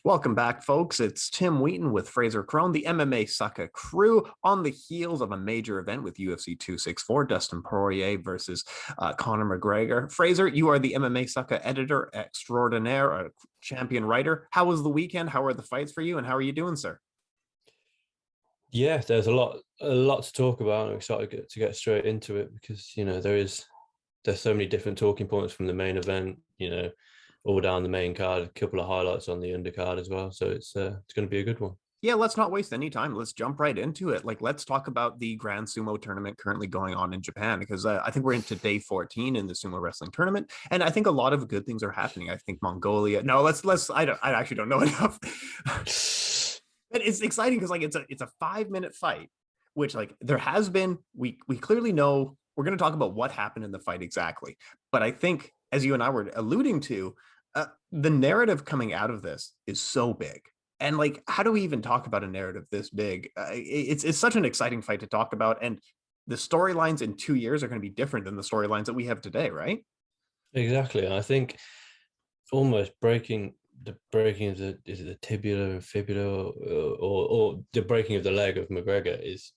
Welcome back, folks. It's Tim Wheaton with Frazer Krohn, the MMA Sucka crew, on the heels of a major event with UFC 264, Dustin Poirier versus Conor McGregor. Frazer, you are the MMA Sucka editor extraordinaire, a champion writer. How was the weekend? How were the fights for you? And how are you doing, sir? Yeah, there's a lot to talk about. I'm excited to get straight into it because there's so many different talking points from the main event. All down the main card, a couple of highlights on the undercard as well. So it's going to be a good one. Yeah, let's not waste any time. Let's jump right into it. Let's talk about the Grand Sumo tournament currently going on in Japan, because I think we're into day 14 in the sumo wrestling tournament, and I think a lot of good things are happening. I think Mongolia. No, let's. I actually don't know enough. But it's exciting because it's a 5 minute fight, which there has been. We clearly know we're going to talk about what happened in the fight exactly, but I think as you and I were alluding to, the narrative coming out of this is so big. And how do we even talk about a narrative this big? It's such an exciting fight to talk about, and the storylines in 2 years are going to be different than the storylines that we have today, right? Exactly, and I think almost breaking of the tibia and fibula, or the breaking of the leg of McGregor is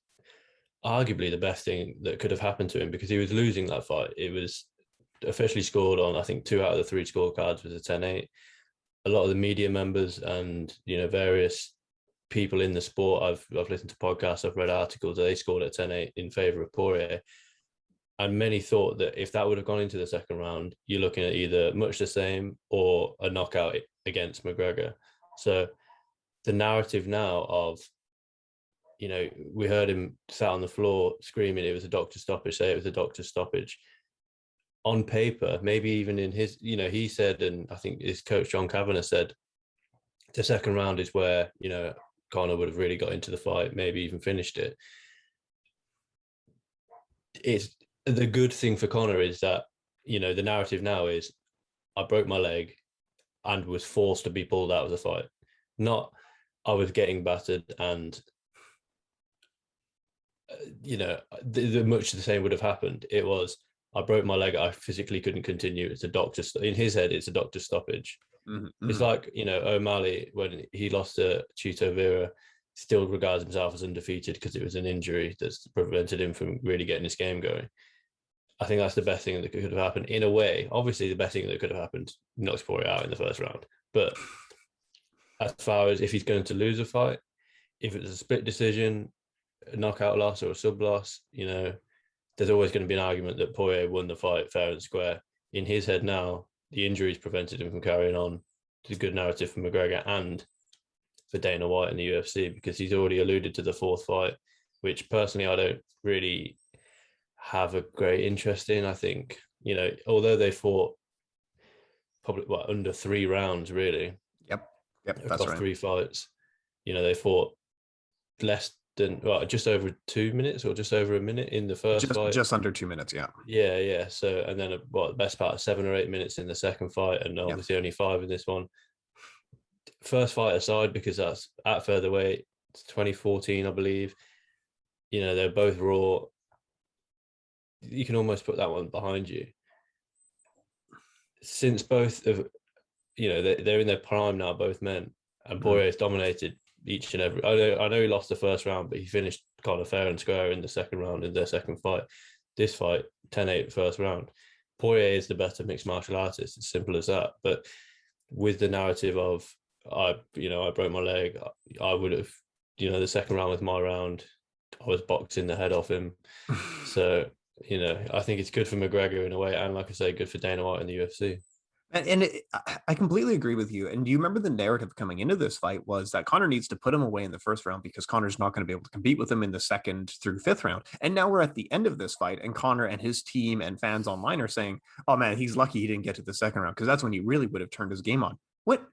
arguably the best thing that could have happened to him, because he was losing that fight. It was officially scored on, I think, 2 out of the 3 scorecards was a 10-8. A lot of the media members and various people in the sport, I've listened to podcasts, I've read articles, they scored at 10-8 in favor of Poirier. And many thought that if that would have gone into the second round, you're looking at either much the same or a knockout against McGregor. So the narrative now of, we heard him sat on the floor screaming it was a doctor stoppage, say it was a doctor stoppage. On paper, maybe even in his, he said, and I think his coach John Kavanagh said, the second round is where, Conor would have really got into the fight, maybe even finished it. It's the good thing for Conor is that, the narrative now is I broke my leg and was forced to be pulled out of the fight. Not I was getting battered and, much the same would have happened. It was, I broke my leg. I physically couldn't continue. It's a doctor. In his head, it's a doctor stoppage. Mm-hmm. It's like, O'Malley, when he lost to Chito Vera, still regards himself as undefeated because it was an injury that's prevented him from really getting his game going. I think that's the best thing that could have happened in a way. Obviously, the best thing that could have happened, knocks Poirier out in the first round. But as far as if he's going to lose a fight, if it's a split decision, a knockout loss or a sub loss, there's always going to be an argument that Poirier won the fight fair and square. In his head now, the injuries prevented him from carrying on. It's a good narrative for McGregor and for Dana White in the UFC, because he's already alluded to the fourth fight, which personally I don't really have a great interest in. I think, although they fought probably under 3 rounds, really. Yep, that's across right. 3 fights, they fought less than just over 2 minutes or just over a minute in the first fight. Just under 2 minutes, yeah. Yeah. So, and then the best part of 7 or 8 minutes in the second fight, and obviously only 5 in this one. First fight aside, because that's at featherweight, it's 2014, I believe. They're both raw. You can almost put that one behind you. Since both of, they're in their prime now, both men, and Poirier has dominated each and every. I know he lost the first round, but he finished kind of fair and square in the second round in their second fight. This fight, 10-8 first round. Poirier is the better mixed martial artist. It's simple as that. But with the narrative of I broke my leg, I would have, the second round was my round. I was boxing the head off him. So, I think it's good for McGregor in a way, and like I say, good for Dana White in the UFC. And I completely agree with you. And do you remember the narrative coming into this fight was that Conor needs to put him away in the first round because Conor's not going to be able to compete with him in the second through 5th round. And now we're at the end of this fight, and Conor and his team and fans online are saying, oh man, he's lucky he didn't get to the second round, because that's when he really would have turned his game on. What?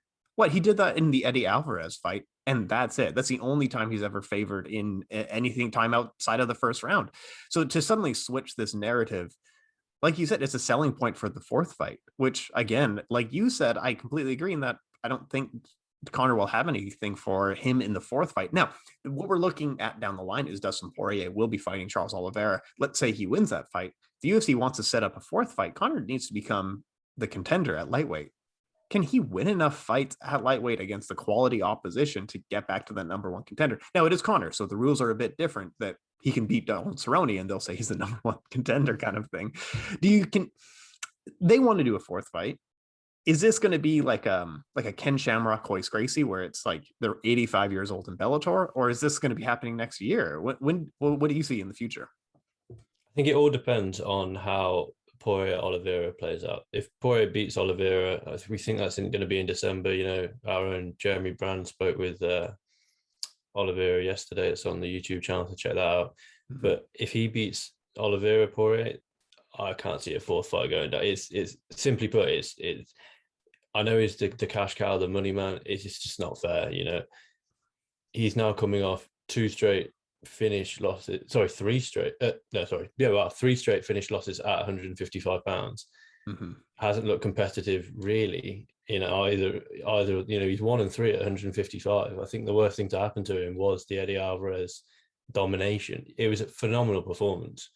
He did that in the Eddie Alvarez fight, and that's it. That's the only time he's ever favored in anything time outside of the first round. So to suddenly switch this narrative, like you said, it's a selling point for the 4th fight, which again, like you said, I completely agree in that I don't think Conor will have anything for him in the 4th fight. Now, what we're looking at down the line is Dustin Poirier will be fighting Charles Oliveira. Let's say he wins that fight. The UFC wants to set up a 4th fight. Conor needs to become the contender at lightweight. can he win enough fights at lightweight against the quality opposition to get back to the number one contender? Now, it is Conor, so the rules are a bit different, that he can beat Donald Cerrone and they'll say he's the number one contender kind of thing. They want to do a fourth fight. Is this going to be like a Ken Shamrock, Royce Gracie, where it's like they're 85 years old in Bellator, or is this going to be happening next year? What do you see in the future? I think it all depends on how Poirier Oliveira plays out. If Poirier beats Oliveira, we think that's going to be in December. You know, our own Jeremy Brand spoke with Oliveira yesterday. It's on the YouTube channel to check that out. Mm-hmm. But if he beats Oliveira Poirier, I can't see a fourth fight going down. It's simply put, it's I know he's the cash cow, the money man. It's just not fair. You know, he's now coming off three straight finish losses. Three straight finish losses at 155 pounds. Mm-hmm. Hasn't looked competitive really. You know, either you know, he's 1-3 at 155. I think the worst thing to happen to him was the Eddie Alvarez domination. It was a phenomenal performance.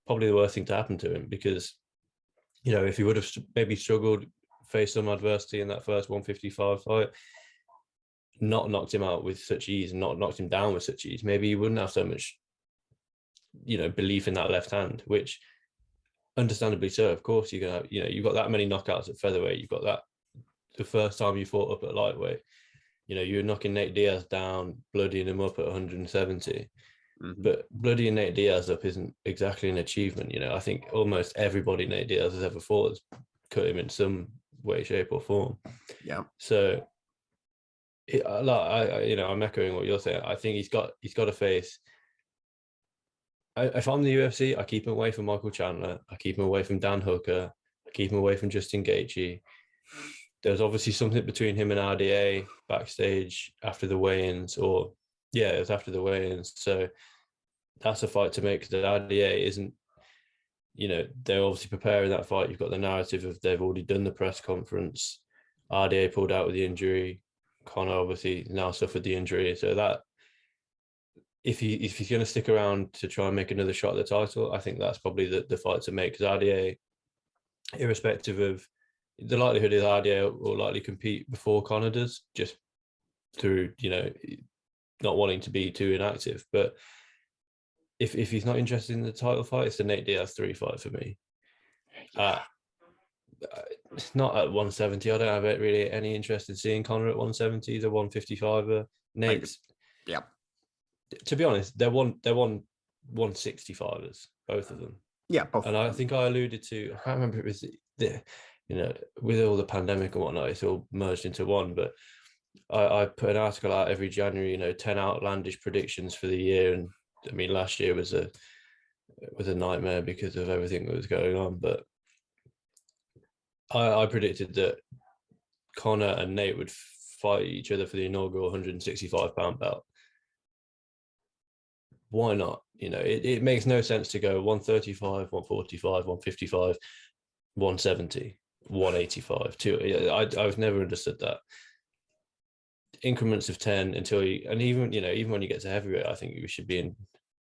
Probably the worst thing to happen to him, because, you know, if he would have maybe struggled, faced some adversity in that first 155 fight, not knocked him out with such ease and not knocked him down with such ease, maybe he wouldn't have so much, you know, belief in that left hand, which understandably so. Of course, you're gonna have, you know, you've got that many knockouts at featherweight. You've got that the first time you fought up at lightweight. You know, you were knocking Nate Diaz down, bloodying him up at 170. Mm-hmm. But bloodying Nate Diaz up isn't exactly an achievement. You know, I think almost everybody Nate Diaz has ever fought has cut him in some way, shape, or form. Yeah. So, I'm echoing what you're saying. I think he's got to face. If I'm the UFC, I keep him away from Michael Chandler. I keep him away from Dan Hooker. I keep him away from Justin Gaethje. There's obviously something between him and RDA backstage after the weigh-ins, it was after the weigh-ins. So that's a fight to make, because the RDA isn't, you know, they're obviously preparing that fight. You've got the narrative of they've already done the press conference. RDA pulled out with the injury. Conor obviously now suffered the injury. So that, if he's going to stick around to try and make another shot at the title, I think that's probably the fight to make, because RDA, irrespective of the likelihood, is RDA will likely compete before Conor does, just through, you know, not wanting to be too inactive. But if he's not interested in the title fight, it's the Nate Diaz 3 fight for me. It's not at 170. I don't have really any interest in seeing Conor at 170. He's a 155er. Nate's, yeah. To be honest, they're 165ers, both of them. Yeah, both. And I think I alluded to, I can't remember if it was you know, with all the pandemic and whatnot, it's all merged into one. But I put an article out every January, you know, 10 outlandish predictions for the year. And I mean, last year was a nightmare because of everything that was going on. But I predicted that Conor and Nate would fight each other for the inaugural 165-pound belt. Why not? You know, it makes no sense to go 135, 145, 155, 170, 185. I've never understood that. Increments of 10 until you, and even when you get to heavyweight, I think we should be in.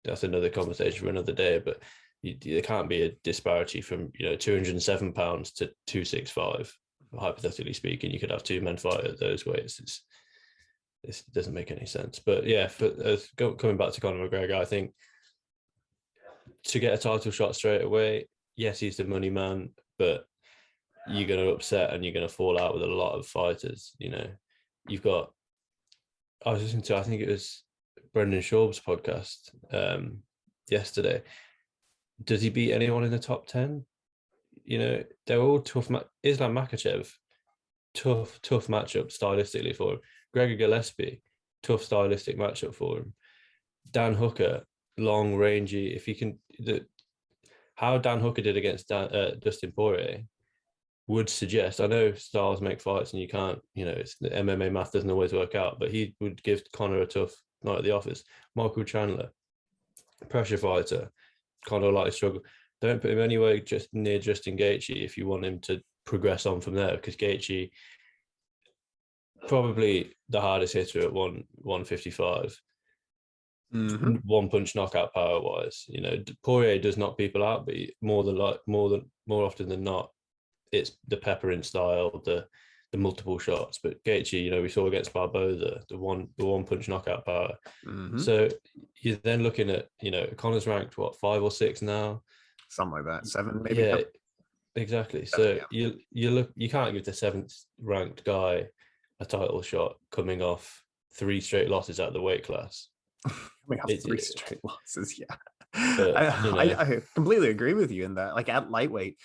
That's another conversation for another day. But there can't be a disparity from, you know, 207 pounds to 265. Hypothetically speaking, you could have two men fight at those weights. It doesn't make any sense. But yeah, coming back to Conor McGregor, I think to get a title shot straight away, yes, he's the money man, but you're going to upset and you're going to fall out with a lot of fighters. You know, you've got, I was listening to, I think it was Brendan Schaub's podcast yesterday. Does he beat anyone in the top 10? You know, they're all tough. Islam Makhachev, tough matchup stylistically for him. Gregor Gillespie, tough stylistic matchup for him. Dan Hooker, long, rangy. If he can, how Dan Hooker did against Dustin Poirier would suggest, I know styles make fights and you can't, you know, it's the MMA math doesn't always work out, but he would give Conor a tough night at the office. Michael Chandler, pressure fighter. Conor likely struggle. Don't put him anywhere just near Justin Gaethje if you want him to progress on from there, because Gaethje, probably the hardest hitter at 155. Mm-hmm. One punch knockout power wise. You know, Poirier does knock people out, but more often than not, it's the peppering style, the the multiple shots. But Gaethje, we saw against Barboza the one punch knockout power. Mm-hmm. So you're then looking at, Conor's ranked what, 5 or 6 now, Something like that, 7 maybe. yeah, exactly. 7, So you can't give the 7th ranked guy a title shot coming off 3 straight losses at the weight class. Coming off 3 straight losses, yeah. But I completely agree with you in that. Like at lightweight,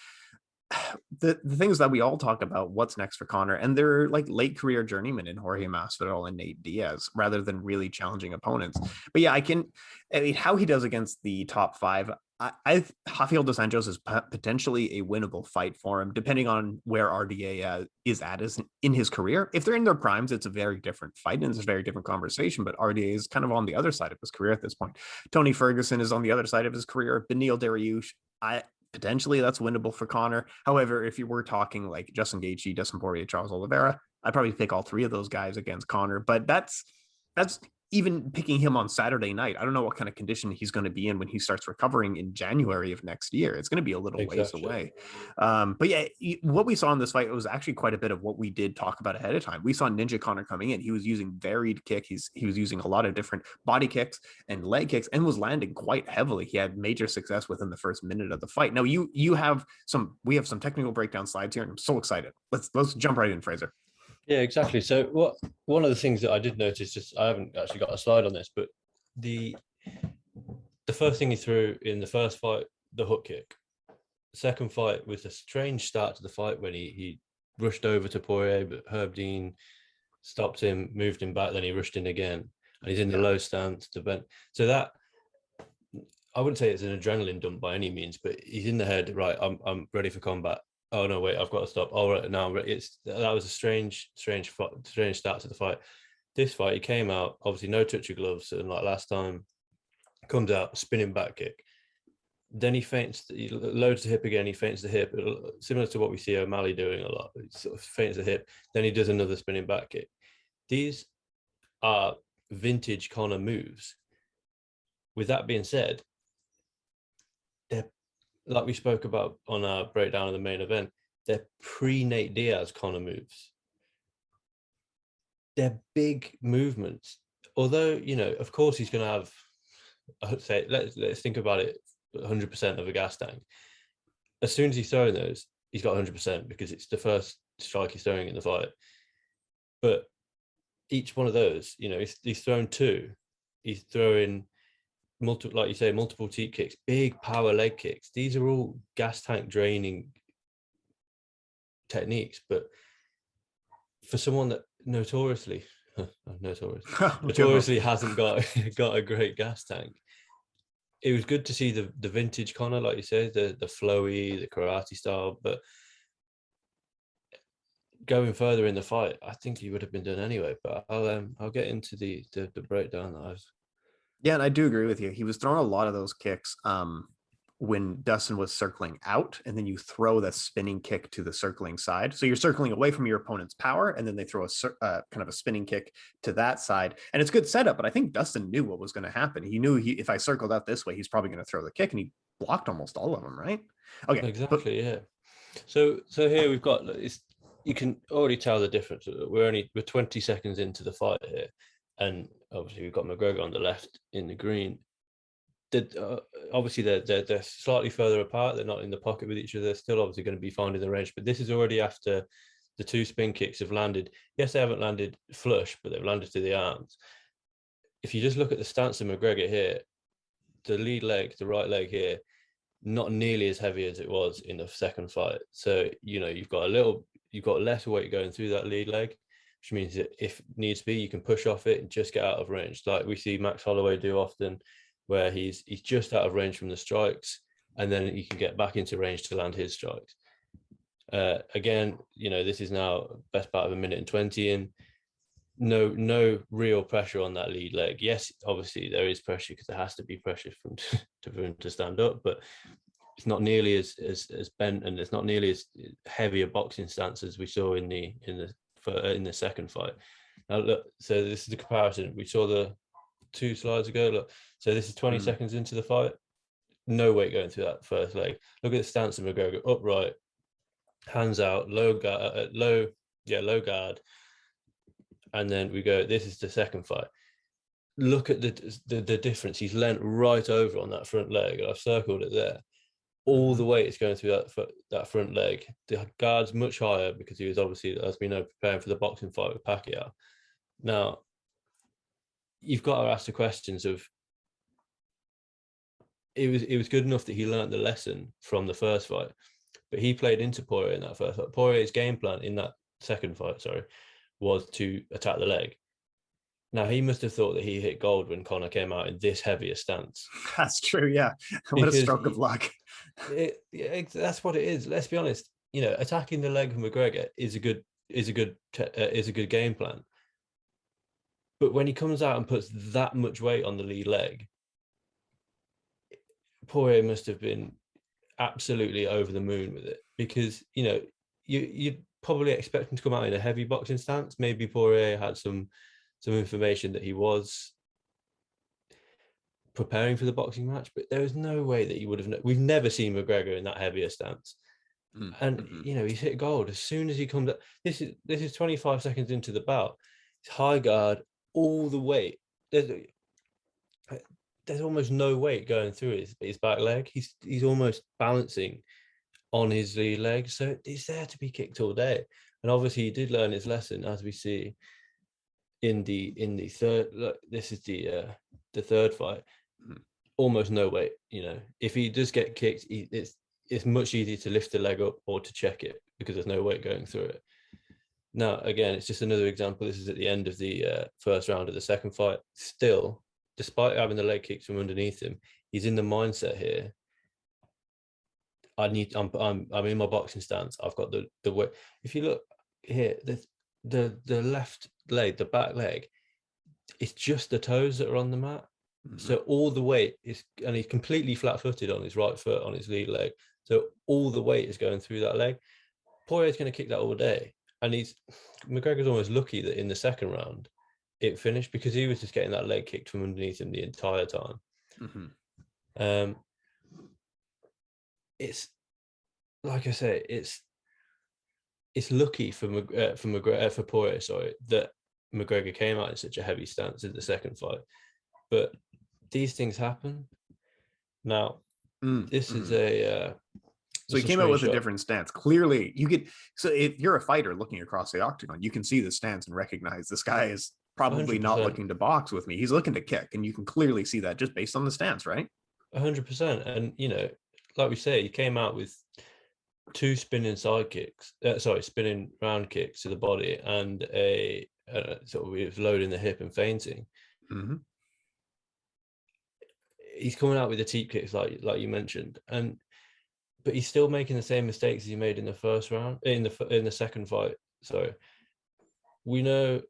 the things that we all talk about, what's next for Conor, and they're like late career journeymen in Jorge Masvidal and Nate Diaz, rather than really challenging opponents. But yeah, I mean, how he does against the top 5, Rafael dos Anjos is potentially a winnable fight for him, depending on where RDA is at in his career. If they're in their primes, it's a very different fight and it's a very different conversation. But RDA is kind of on the other side of his career at this point. Tony Ferguson is on the other side of his career. Beneil Dariush, potentially that's winnable for Conor. However, if you were talking like Justin Gaethje, Dustin Poirier, Charles Oliveira, I'd probably pick all 3 of those guys against Conor. But that's even picking him on Saturday night. I don't know what kind of condition he's going to be in when he starts recovering in January of next year. It's going to be a little ways away. But yeah, what we saw in this fight was actually quite a bit of what we did talk about ahead of time. We saw Ninja Conor coming in. He was using varied kick. He was using a lot of different body kicks and leg kicks and was landing quite heavily. He had major success within the first minute of the fight. Now we have some technical breakdown slides here, and I'm so excited. Let's jump right in, Frazer. Yeah, exactly. So one of the things that I did notice, just I haven't actually got a slide on this, but the first thing he threw in the first fight, the hook kick. The second fight was a strange start to the fight when he rushed over to Poirier, but Herb Dean stopped him, moved him back, then he rushed in again, and he's in the low stance to bend. So that, I wouldn't say it's an adrenaline dump by any means, but he's in the head, right, I'm ready for combat. Oh no, wait, I've got to stop. All right, now that was a strange start to the fight. This fight, he came out, obviously no touch of gloves, and like last time, comes out, spinning back kick. Then he feints, he loads the hip again, he feints the hip, similar to what we see O'Malley doing a lot. He sort of feints the hip, then he does another spinning back kick. These are vintage Conor moves. With that being said, they're, like we spoke about on our breakdown of the main event, they're pre-Nate Diaz Conor moves. They're big movements. Although, of course he's going to have, I'd say, let's think about it, 100% of a gas tank. As soon as he's throwing those, he's got 100% because it's the first strike he's throwing in the fight. But each one of those, he's thrown 2. He's throwing multiple, like you say, multiple teep kicks, big power leg kicks. These are all gas tank draining techniques. But for someone that notoriously hasn't got a great gas tank, it was good to see the vintage Conor, like you said, the flowy, the karate style. But going further in the fight, I think he would have been done anyway. But I'll get into the breakdown that I've. Yeah, and I do agree with you. He was throwing a lot of those kicks when Dustin was circling out, and then you throw the spinning kick to the circling side. So you're circling away from your opponent's power, and then they throw a kind of a spinning kick to that side. And it's good setup, but I think Dustin knew what was going to happen. He knew if I circled out this way, he's probably going to throw the kick, and he blocked almost all of them, right? Okay. Exactly, yeah. So here we've got, you can already tell the difference. We're 20 seconds into the fight here, and obviously we've got McGregor on the left in the green. Obviously they're slightly further apart. They're not in the pocket with each other. They're still obviously going to be finding the range, but this is already after the 2 spin kicks have landed. Yes, they haven't landed flush, but they've landed to the arms. If you just look at the stance of McGregor here, the lead leg, the right leg here, not nearly as heavy as it was in the second fight. So you've got less weight going through that lead leg, which means that if needs be, you can push off it and just get out of range, like we see Max Holloway do often, where he's just out of range from the strikes, and then he can get back into range to land his strikes. Again, this is now best part of 1:20, and no real pressure on that lead leg. Yes, obviously there is pressure because there has to be pressure for him to stand up, but it's not nearly as bent, and it's not nearly as heavy a boxing stance as we saw in the second fight. Now look, so this is the comparison. We saw the 2 slides ago. Look, so this is 20 seconds into the fight. No weight going through that first leg. Look at the stance of McGregor, upright, hands out, low low guard, and then we go. This is the second fight. Look at the difference. He's leant right over on that front leg. I've circled it there. All the weight is going through that front leg. The guard's much higher because he was obviously, as we know, preparing for the boxing fight with Pacquiao. Now, you've got to ask the questions of, it was good enough that he learned the lesson from the first fight, but he played into Poirier in that first fight. Poirier's game plan in that second fight, was to attack the leg. Now, he must have thought that he hit gold when Conor came out in this heavier stance. That's true. Yeah. What a stroke of luck. That's what it is. Let's be honest. Attacking the leg of McGregor is a good game plan. But when he comes out and puts that much weight on the lead leg, Poirier must have been absolutely over the moon with it, because you'd probably expect him to come out in a heavy boxing stance. Maybe Poirier had some information that he was preparing for the boxing match, but there was no way that he would have. We've never seen McGregor in that heavier stance, and he's hit gold as soon as he comes up. This is 25 seconds into the bout. It's high guard, all the weight. There's almost no weight going through his back leg. He's almost balancing on his lead leg, so he's there to be kicked all day. And obviously, he did learn his lesson, as we see in the third. Look, this is the third fight. Almost no weight. If he does get kicked, it's much easier to lift the leg up or to check it because there's no weight going through it. Now, again, it's just another example. This is at the end of the first round of the second fight. Still, despite having the leg kicks from underneath him, he's in the mindset here. I'm in my boxing stance. I've got the weight. If you look here, the left leg, the back leg, it's just the toes that are on the mat. So all the weight is, and he's completely flat-footed on his right foot on his lead leg. So all the weight is going through that leg. Poirier's going to kick that all day, and McGregor's almost lucky that in the second round it finished, because he was just getting that leg kicked from underneath him the entire time. It's like I say, it's lucky for Poirier, that McGregor came out in such a heavy stance in the second fight. But these things happen. Now, this is a. So he came out with a different stance. Clearly, so if you're a fighter looking across the octagon, you can see the stance and recognize this guy is probably 100%. Not looking to box with me. He's looking to kick, and you can clearly see that just based on the stance, right? 100%. And like we say, he came out with 2 spinning spinning round kicks to the body, and a sort of, he was loading the hip and feinting. He's coming out with the teep kicks, like you mentioned, but he's still making the same mistakes as he made in the first round, in the second fight. So we know,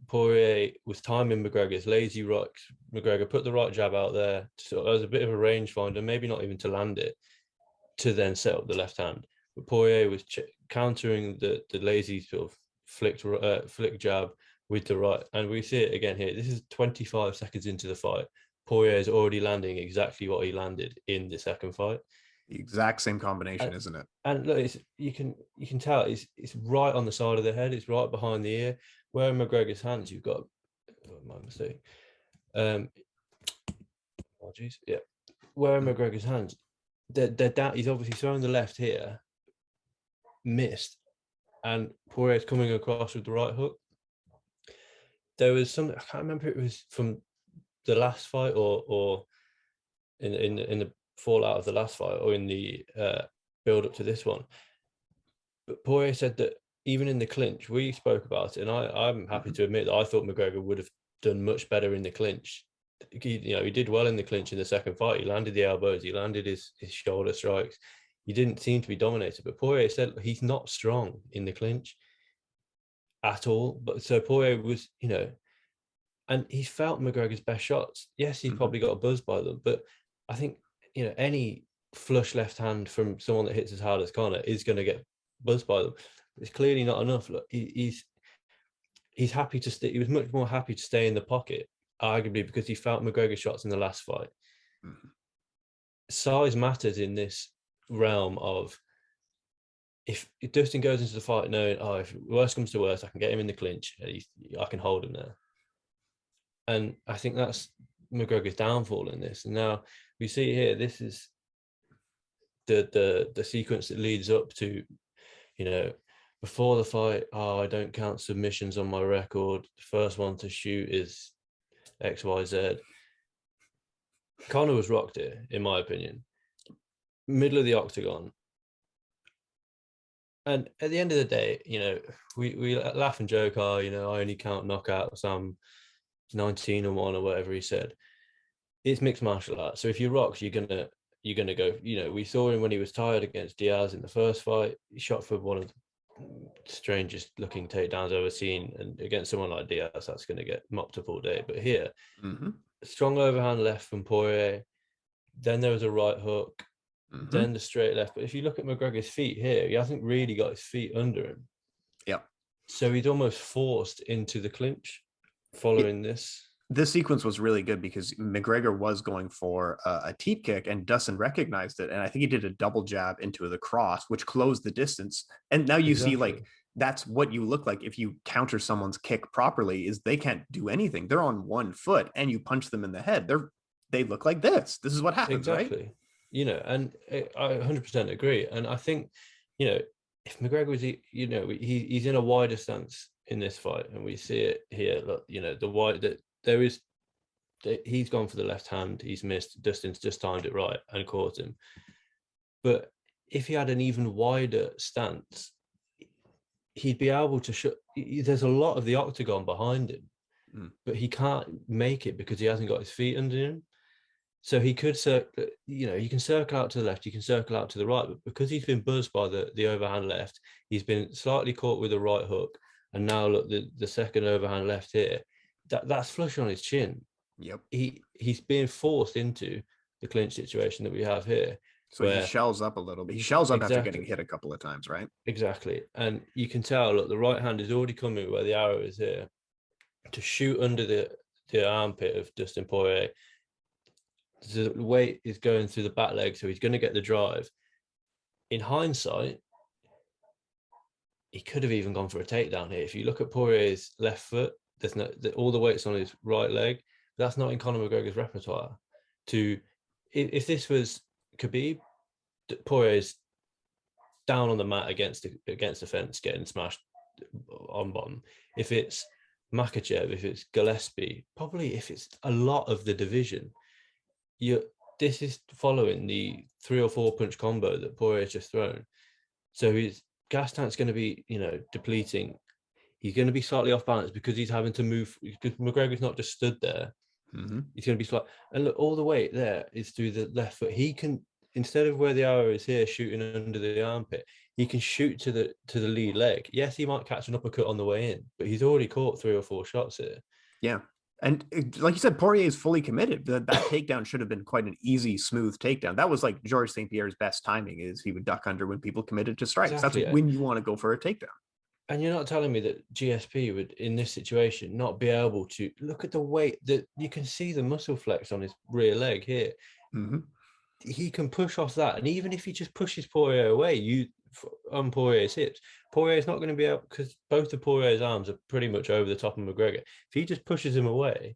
Poirier was timing McGregor's lazy rocks. McGregor put the right jab out there, as a bit of a rangefinder, maybe not even to land it, to then set up the left hand. But Poirier was countering the lazy sort of flick jab with the right, and we see it again here. This is 25 seconds into the fight. Poirier is already landing exactly what he landed in the second fight. The exact same combination, isn't it? And look, you can tell it's right on the side of the head. It's right behind the ear. Where in McGregor's hands, you've got, my mistake. Apologies. Yeah. Where in McGregor's hands, they're down. He's obviously throwing the left here, missed, and Poirier's coming across with the right hook. There was something, I can't remember if it was from the last fight or in the fallout of the last fight, or in the build up to this one. But Poirier said that even in the clinch, we spoke about it, and I'm happy to admit that I thought McGregor would have done much better in the clinch. He did well in the clinch in the second fight. He landed the elbows, he landed his shoulder strikes. He didn't seem to be dominated, but Poirier said he's not strong in the clinch at all. But so Poirier was, and he felt McGregor's best shots. Yes, he probably got buzzed by them, but I think, any flush left hand from someone that hits as hard as Conor is going to get buzzed by them. It's clearly not enough. Look, he's happy to stay. He was much more happy to stay in the pocket, arguably because he felt McGregor's shots in the last fight. Size matters in this realm of if Dustin goes into the fight knowing, oh, if worst comes to worst, I can get him in the clinch, I can hold him there. And I think that's McGregor's downfall in this. And now we see here, this is the sequence that leads up to, you know, before the fight, oh, I don't count submissions on my record. The first one to shoot is XYZ. Conor was rocked here, in my opinion. Middle of the octagon. And at the end of the day, you know, we laugh and joke, oh, you know, I only count knockouts. I'm 19-1 or whatever he said. It's mixed martial arts. So if you rock, you're gonna go. You know, we saw him when he was tired against Diaz in the first fight. He shot for one of the strangest looking takedowns I've ever seen, and against someone like Diaz, that's going to get mopped up all day. But here, strong overhand left from Poirier. Then there was a right hook. Then the straight left. But if you look at McGregor's feet here, he hasn't really got his feet under him. Yeah. So he's almost forced into the clinch following this. This sequence was really good because McGregor was going for a teep kick and Dustin recognized it. And I think he did a double jab into the cross, which closed the distance. And now you see, like, that's what you look like if you counter someone's kick properly, is they can't do anything. They're on one foot and you punch them in the head. They look like this. This is what happens, right? You know, and I 100% agree. And I think, you know, if McGregor was, you know, he's in a wider stance in this fight, and we see it here. Look, you know, the wide that there is, he's gone for the left hand. He's missed. Dustin's just timed it right and caught him. But if he had an even wider stance, he'd be able to shoot. There's a lot of the octagon behind him, but he can't make it because he hasn't got his feet under him. So he could, you know, you can circle out to the left, you can circle out to the right, but because he's been buzzed by the overhand left, he's been slightly caught with a right hook, and now look, the second overhand left here, that's flush on his chin. Yep. He's being forced into the clinch situation that we have here. So he shells up a little bit. He shells up after getting hit a couple of times, right? Exactly. And you can tell, look, the right hand is already coming where the arrow is here to shoot under the armpit of Dustin Poirier. The weight is going through the back leg, so he's going to get the drive. In hindsight, he could have even gone for a takedown here. If you look at Poirier's left foot, there's all the weight's on his right leg. That's not in Conor McGregor's repertoire. If this was Khabib, Poirier's down on the mat against the fence, getting smashed on bottom. If it's Makhachev, if it's Gillespie, probably if it's a lot of the division, this is following the 3 or 4 punch combo that Poirier's just thrown. So his gas tank's going to be, you know, depleting. He's going to be slightly off balance because he's having to move, because McGregor's not just stood there. He's going to be slight. And look, all the weight there is through the left foot. He can, instead of where the arrow is here, shooting under the armpit, he can shoot to the lead leg. Yes, he might catch an uppercut on the way in, but he's already caught 3 or 4 shots here. Yeah. And like you said, Poirier is fully committed. That takedown should have been quite an easy, smooth takedown. That was like Georges St. Pierre's best timing, is he would duck under when people committed to strikes. Exactly. That's when you want to go for a takedown. And you're not telling me that GSP would, in this situation, not be able to look at the weight that you can see the muscle flex on his rear leg here. He can push off that. And even if he just pushes Poirier away, on Poirier's hips, Poirier's not going to be able, because both of Poirier's arms are pretty much over the top of McGregor. If he just pushes him away,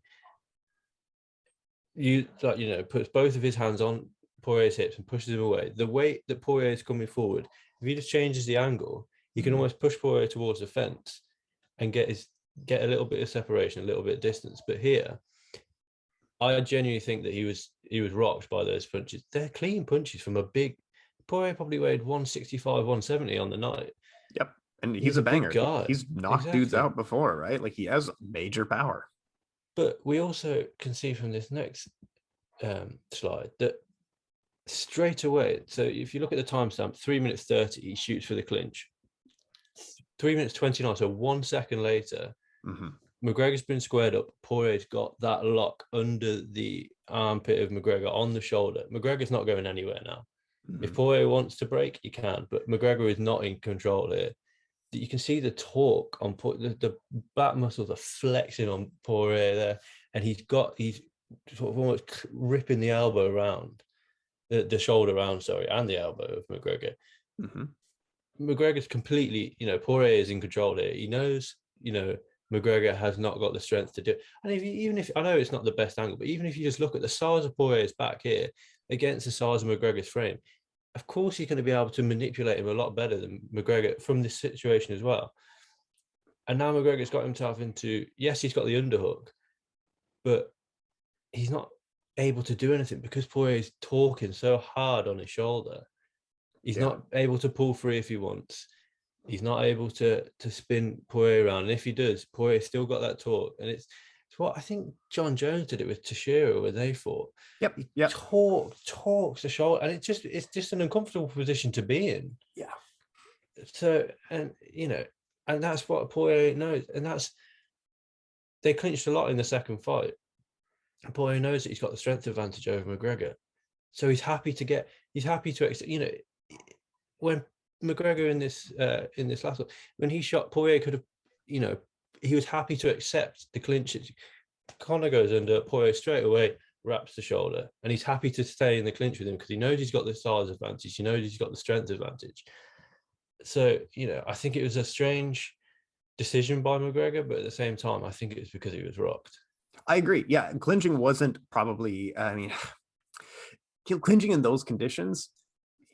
puts both of his hands on Poirier's hips and pushes him away, the weight that Poirier is coming forward, if he just changes the angle, he can almost push Poirier towards the fence and get a little bit of separation, a little bit of distance. But here, I genuinely think that he was rocked by those punches. They're clean punches from a big. Poirier probably weighed 165, 170 on the night. Yep. And he's a banger. Guy. He's knocked dudes out before, right? Like, he has major power. But we also can see from this next slide that straight away, so if you look at the timestamp, 3 minutes 30, he shoots for the clinch. 3 minutes 29, so 1 second later, McGregor's been squared up. Poirier's got that lock under the armpit of McGregor on the shoulder. McGregor's not going anywhere now. If Poirier wants to break, he can, but McGregor is not in control here. You can see the torque on the back muscles are flexing on Poirier there, and he's sort of almost ripping the elbow around, the shoulder around, and the elbow of McGregor. McGregor's completely, Poirier is in control here. He knows, McGregor has not got the strength to do it. And even if I know it's not the best angle, but even if you just look at the size of Poirier's back here against the size of McGregor's frame, of course you're going to be able to manipulate him a lot better than McGregor from this situation as well. And now McGregor's got himself into, yes, he's got the underhook, but he's not able to do anything because Poirier's talking so hard on his shoulder. He's not able to pull free if he wants. He's not able to spin Poirier around. And if he does, Poirier's still got that torque. And it's what I think John Jones did it with Teixeira when they fought. Yep. He talks the shoulder. And it's just an uncomfortable position to be in. Yeah. So, and that's what Poirier knows. And they clinched a lot in the second fight. Poirier knows that he's got the strength advantage over McGregor. So he's happy to, when McGregor in this last one, when he shot Poirier, could have, he was happy to accept the clinch. Conor goes under, Poirier straight away wraps the shoulder, and he's happy to stay in the clinch with him because he knows he's got the size advantage. He knows he's got the strength advantage. So, I think it was a strange decision by McGregor, but at the same time, I think it was because he was rocked. I agree. Yeah, clinching wasn't probably, clinching in those conditions,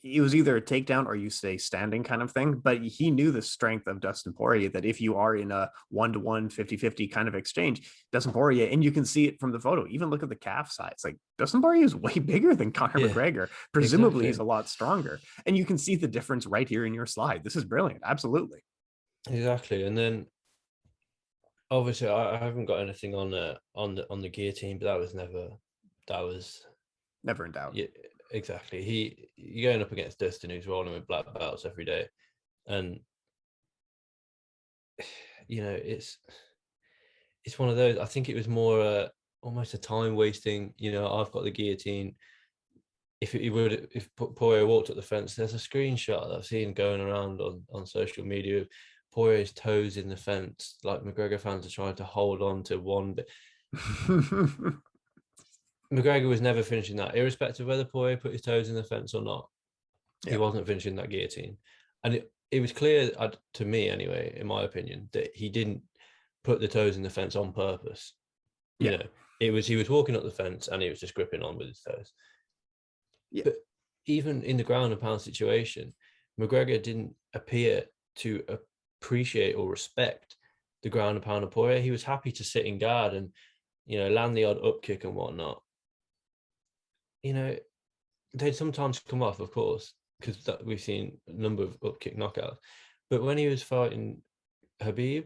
it was either a takedown or you stay standing kind of thing. But he knew the strength of Dustin Poirier, that if you are in a 1-to-1, 50-50 kind of exchange, Dustin Poirier, and you can see it from the photo, even look at the calf size. Like, Dustin Poirier is way bigger than Conor McGregor. Presumably, he's a lot stronger. And you can see the difference right here in your slide. This is brilliant. Absolutely. Exactly. And then obviously I haven't got anything on the guillotine, but that was never in doubt. Yeah, exactly. You're going up against Dustin, who's rolling with black belts every day, and it's one of those. I think it was more almost a time wasting. I've got the guillotine. If Poirier walked up the fence, there's a screenshot that I've seen going around on social media. Poirier's toes in the fence, like McGregor fans are trying to hold on to one bit. McGregor was never finishing that, irrespective of whether Poirier put his toes in the fence or not. Yeah. He wasn't finishing that guillotine. And it was clear, to me anyway, in my opinion, that he didn't put the toes in the fence on purpose. Yeah. He was walking up the fence and he was just gripping on with his toes. Yeah. But even in the ground and pound situation, McGregor didn't appear to appreciate or respect the ground and pound of Poirier. He was happy to sit in guard and, land the odd up kick and whatnot. They'd sometimes come off, of course, because we've seen a number of up kick knockouts. But when he was fighting Khabib,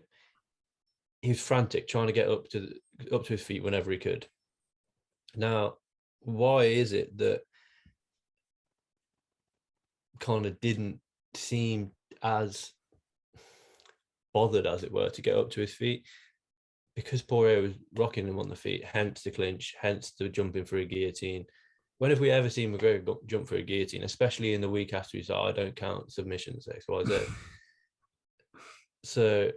he was frantic, trying to get up to his feet whenever he could. Now, why is it that Conor didn't seem as bothered, as it were, to get up to his feet? Because Poirier was rocking him on the feet, hence the clinch, hence the jumping for a guillotine. When have we ever seen McGregor jump for a guillotine, especially in the week after he said, I don't count submissions, X, Y, Z. So,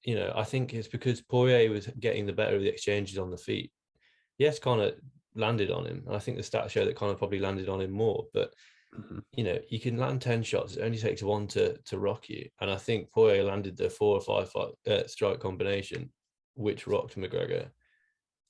I think it's because Poirier was getting the better of the exchanges on the feet. Yes, Conor landed on him. And I think the stats show that Conor probably landed on him more. But, you can land 10 shots. It only takes one to rock you. And I think Poirier landed the 4 or 5 strike combination, which rocked McGregor.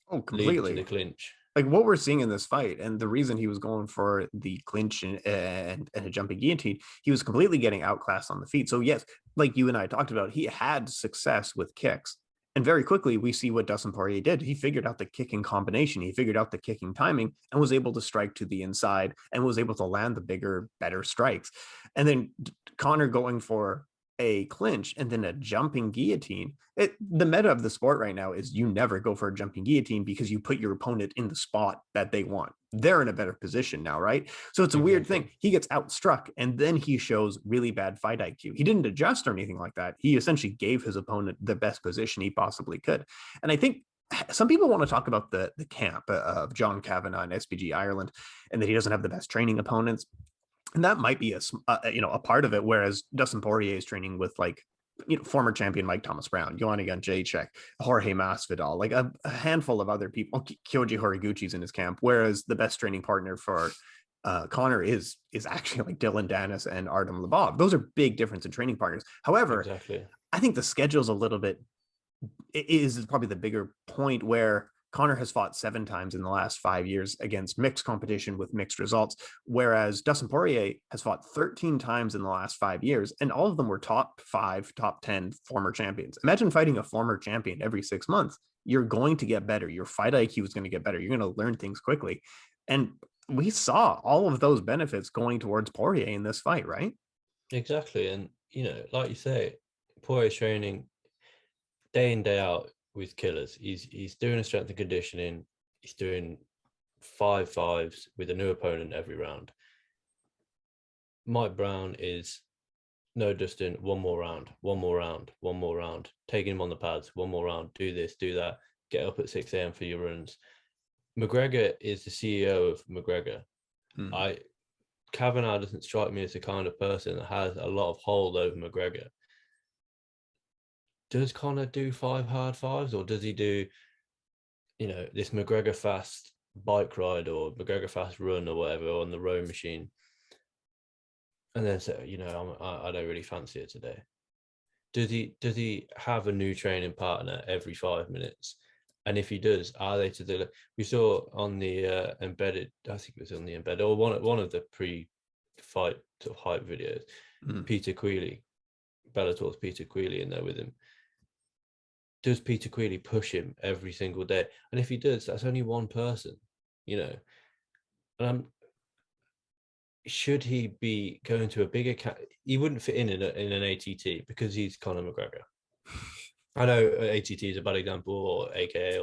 Oh, completely. Leading to the clinch. Like what we're seeing in this fight, and the reason he was going for the clinch and a jumping guillotine, he was completely getting outclassed on the feet. So yes, like you and I talked about, he had success with kicks. And very quickly, we see what Dustin Poirier did. He figured out the kicking combination. He figured out the kicking timing and was able to strike to the inside and was able to land the bigger, better strikes. And then Conor going for a clinch and then a jumping guillotine. The meta of the sport right now is you never go for a jumping guillotine because you put your opponent in the spot that they want. They're in a better position now, right? So it's a weird thing. He gets outstruck and then he shows really bad fight IQ. He didn't adjust or anything like that. He essentially gave his opponent the best position he possibly could. And I think some people want to talk about the camp of John Kavanagh and SBG Ireland and that he doesn't have the best training opponents. And that might be a part of it. Whereas Dustin Poirier is training with former champion Mike Thomas Brown, Joanna Jacek, Jorge Masvidal, like a handful of other people. Kyoji Horiguchi's in his camp. Whereas the best training partner for Conor is actually like Dylan Dennis and Artem Lobov. Those are big difference in training partners. However, Exactly. I think the schedule's a little bit is probably the bigger point where Conor has fought 7 times in the last 5 years against mixed competition with mixed results, whereas Dustin Poirier has fought 13 times in the last 5 years, and all of them were top 5, top 10 former champions. Imagine fighting a former champion every 6 months. You're going to get better. Your fight IQ is going to get better. You're going to learn things quickly. And we saw all of those benefits going towards Poirier in this fight, right? Exactly. And, like you say, Poirier's training day in, day out with killers. He's doing a strength and conditioning. He's doing 5-5s with a new opponent every round. Mike Brown is no, Dustin, one more round, one more round, one more round, taking him on the pads, one more round, do this, do that, get up at 6 a.m. for your runs. McGregor is the CEO of McGregor. Mm. Kavanagh doesn't strike me as the kind of person that has a lot of hold over McGregor. Does Conor do 5 hard 5s, or does he do, this McGregor fast bike ride or McGregor fast run or whatever on the row machine? And then say, I don't really fancy it today. Does he have a new training partner every 5 minutes? And if he does, are they to the? We saw on the embedded, I think it was on the embedded, or one of the pre-fight sort of hype videos. Peter Queally, Bellator's Peter Queally in there with him. Does Peter Queally push him every single day? And if he does, that's only one person, And should he be going to a bigger he wouldn't fit in an ATT because he's Conor McGregor. I know ATT is a bad example, or AKA,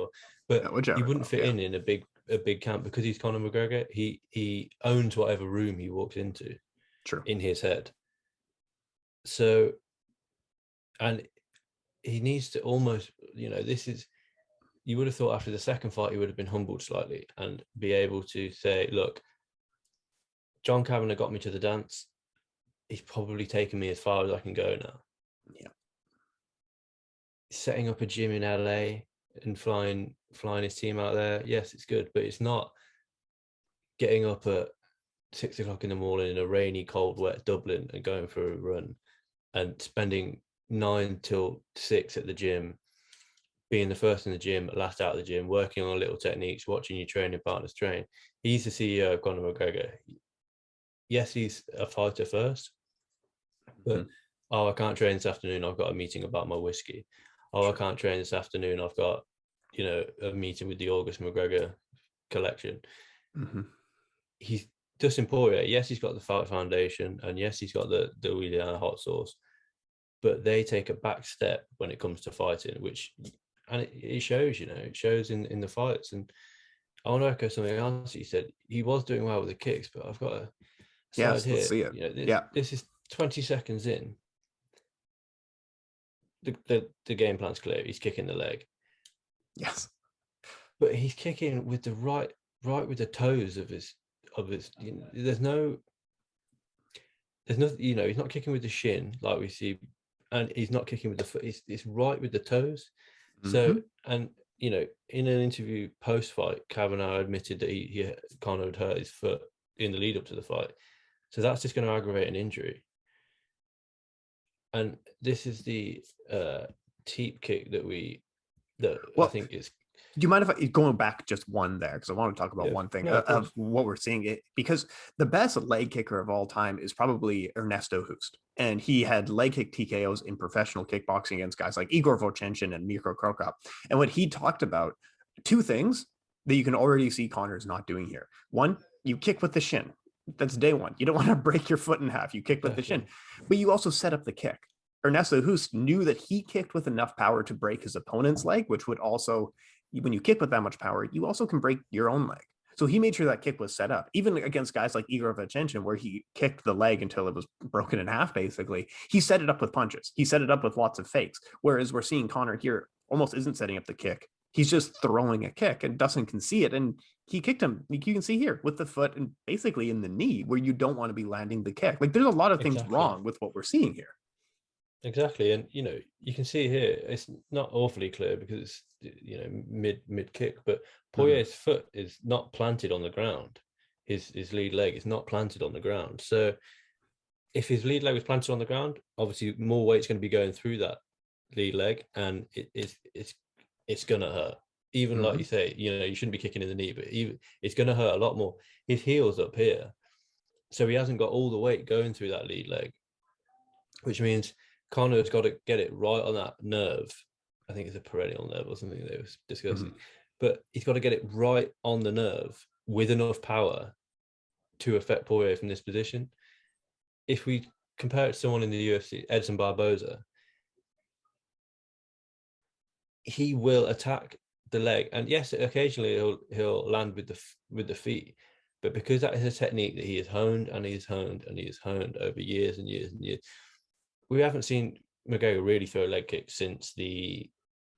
but Yeah, he wouldn't fit in a big camp because he's Conor McGregor. He owns whatever room he walks into. True. In his head. So, and he needs to almost, this is, you would have thought after the second fight he would have been humbled slightly and be able to say, look, John Kavanagh got me to the dance. He's probably taken me as far as I can go now. Yeah. Setting up a gym in LA and flying his team out there, yes, it's good, but it's not getting up at 6 o'clock in the morning in a rainy, cold, wet Dublin and going for a run and spending 9 till 6 at the gym, being the first in the gym, last out of the gym, working on little techniques, watching your training partners train. He's the CEO of Conor McGregor. Yes, he's a fighter first, but I can't train this afternoon. I've got a meeting about my whiskey. I can't train this afternoon. I've got, a meeting with the August McGregor collection. He's Dustin Poirier. Yes, he's got the Fight Foundation, and yes, he's got the Louisiana hot sauce, but they take a back step when it comes to fighting, and it shows, it shows in the fights. And I want to echo something else. He said he was doing well with the kicks, but I've got a slide here. Let's see it. This is 20 seconds in. The game plan's clear. He's kicking the leg. Yes, but he's kicking with the right with the toes of his. There's no. He's not kicking with the shin like we see, and he's not kicking with the foot. It's right with the toes. So, and in an interview post-fight, Kavanagh admitted that he Conor had hurt his foot in the lead up to the fight. So that's just going to aggravate an injury. And this is the teep kick that I think is. Do you mind if I going back just one there? Because I want to talk about one thing of what we're seeing. Because the best leg kicker of all time is probably Ernesto Hoost. And he had leg kick TKOs in professional kickboxing against guys like Igor Vovchanchyn and Mirko Cro Cop. And what he talked about, 2 things that you can already see Conor's not doing here. One, you kick with the shin. That's day one. You don't want to break your foot in half. You kick with the shin. But you also set up the kick. Ernesto Hoost knew that he kicked with enough power to break his opponent's leg, which would also, when you kick with that much power, you also can break your own leg. So he made sure that kick was set up, even against guys like Igor Vovchanchyn, where he kicked the leg until it was broken in half, basically. He set it up with punches. He set it up with lots of fakes. Whereas we're seeing Conor here almost isn't setting up the kick. He's just throwing a kick, and Dustin can see it. And he kicked him, you can see here, with the foot and basically in the knee, where you don't want to be landing the kick. Like, there's a lot of things wrong with what we're seeing here. Exactly. And, you can see here, it's not awfully clear because it's, mid kick, but Poirier's foot is not planted on the ground. his lead leg is not planted on the ground. So if his lead leg was planted on the ground, obviously more weight's going to be going through that lead leg, and it's going to hurt. Even like you Hmm. say, you shouldn't be kicking in the knee, but even it's going to hurt a lot more. His heel's up here, so he hasn't got all the weight going through that lead leg, which means Conor's got to get it right on that nerve. I think it's a perennial nerve or something they were discussing, Hmm. but he's got to get it right on the nerve with enough power to affect Poirier from this position. If we compare it to someone in the UFC, Edson Barboza, he will attack the leg, and yes, occasionally he'll land with the feet, but because that is a technique that he has honed and he has honed and he has honed over years and years and years, we haven't seen McGregor really throw a leg kick since the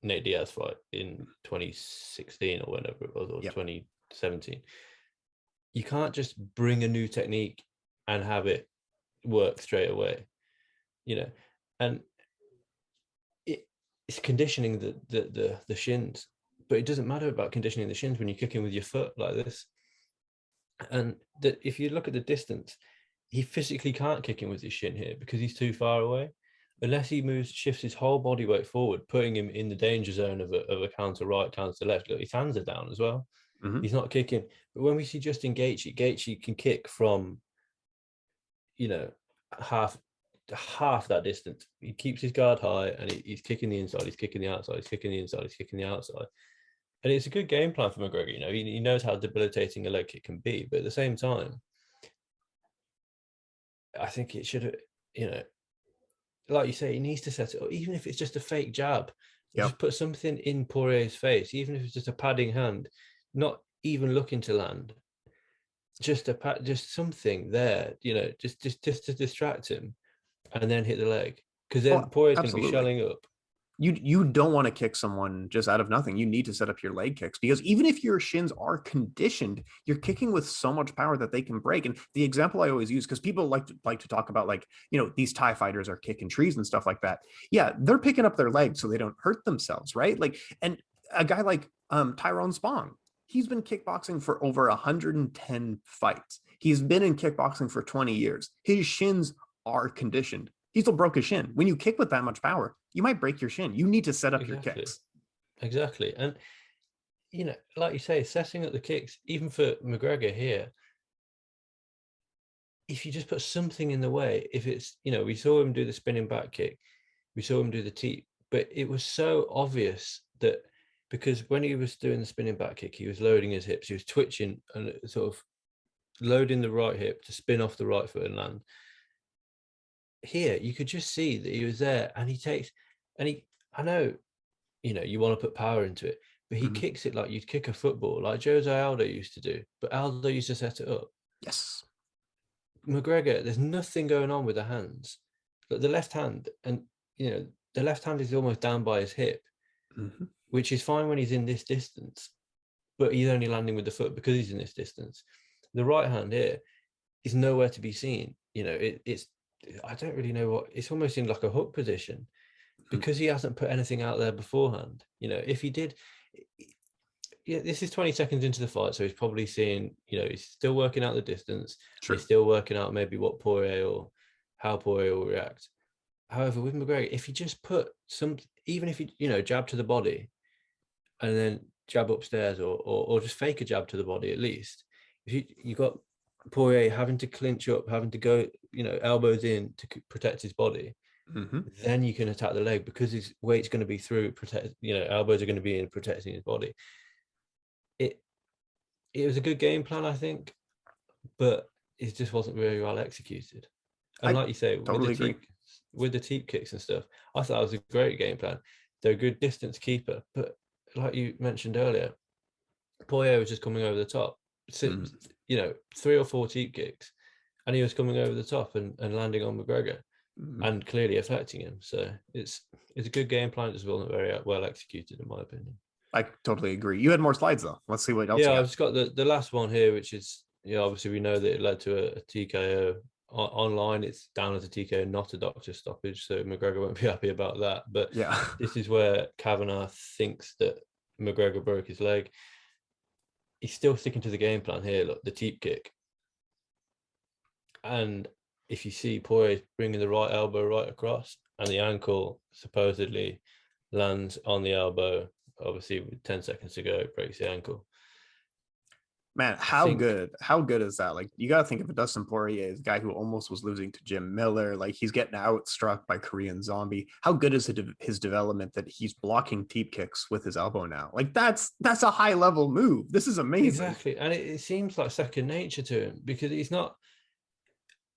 Nate Diaz fight in 2016 or whenever it was, or Yep. 2017. You can't just bring a new technique and have it work straight away, you know, and it's conditioning the shins, but it doesn't matter about conditioning the shins when you're kicking with your foot like this. And that if you look at the distance, he physically can't kick him with his shin here because he's too far away. Unless he shifts his whole body weight forward, putting him in the danger zone of a counter right, counter left. Look, his hands are down as well. Hmm. He's not kicking. But when we see Justin Gaethje can kick from, you know, half that distance. He keeps his guard high and he's kicking the inside, he's kicking the outside, he's kicking the inside, he's kicking the outside. And it's a good game plan for McGregor. He knows how debilitating a leg kick can be, but at the same time, I think it should, like you say, he needs to set it up, even if it's just a fake jab. Yep. Just put something in Poirier's face, even if it's just a padding hand, not even looking to land. Just something there, just to distract him, and then hit the leg, because then Oh, Poirier's going to be absolutely. shelling up. You don't want to kick someone just out of nothing. You need to set up your leg kicks because even if your shins are conditioned, you're kicking with so much power that they can break. And the example I always use, because people like to talk about, like, these Thai fighters are kicking trees and stuff like that. Yeah, they're picking up their legs so they don't hurt themselves, right? Like, and a guy like Tyrone Spong, he's been kickboxing for over 110 fights. He's been in kickboxing for 20 years. His shins are conditioned. He still broke his shin. When you kick with that much power, you might break your shin. You need to set up your Exactly, kicks. exactly. And like you say, setting up the kicks, even for McGregor here, if you just put something in the way, if it's, we saw him do the spinning back kick, we saw him do the teep, but it was so obvious that, because when he was doing the spinning back kick, he was loading his hips, he was twitching and sort of loading the right hip to spin off the right foot and land. Here, you could just see that he was there, and I know, you want to put power into it, but he Mhm. kicks it like you'd kick a football, like Jose Aldo used to do, but Aldo used to set it up. Yes. McGregor, there's nothing going on with the hands. But the left hand, and the left hand is almost down by his hip, Mhm. which is fine when he's in this distance, but he's only landing with the foot because he's in this distance. The right hand here is nowhere to be seen. It's I don't really know what, it's almost in like a hook position Mhm. because he hasn't put anything out there beforehand. If he did, yeah, this is 20 seconds into the fight, so he's probably seeing, he's still working out the distance. He's Sure. still working out maybe what Poirier or how Poirier will react. However, with McGregor, if he just put some, even if he, jab to the body and then jab upstairs, or just fake a jab to the body at least, if you got Poirier having to clinch up, having to go, elbows in to protect his body, Mhm. then you can attack the leg because his weight's going to be through protect, elbows are going to be in protecting his body. It it was a good game plan, I think, but it just wasn't very well executed. And I like you say, totally agree. with the teep kicks and stuff, I thought it was a great game plan. They're a good distance keeper, but like you mentioned earlier, Poirier was just coming over the top. Mhm. 3 or 4 teep kicks, and he was coming over the top and landing on McGregor Mhm. and clearly affecting him. So it's a good game plan. It just wasn't very well executed, in my opinion. I totally agree. You had more slides though. Let's see what else you Yeah, I've got. just got the last one here, which is, obviously we know that it led to a TKO. Online. It's down as a TKO, not a doctor stoppage. So McGregor won't be happy about that. But Yeah. this is where Kavanagh thinks that McGregor broke his leg. He's still sticking to the game plan here. Look, the teep kick. And if you see Poirier bringing the right elbow right across, and the ankle supposedly lands on the elbow, obviously with 10 seconds to go, it breaks the ankle. Man, I think how good is that? Like, you got to think of a Dustin Poirier as a guy who almost was losing to Jim Miller. Like, he's getting outstruck by Korean Zombie. How good is his development that he's blocking teep kicks with his elbow now? Like, that's a high level move. This is amazing. exactly, and it seems like second nature to him because he's not.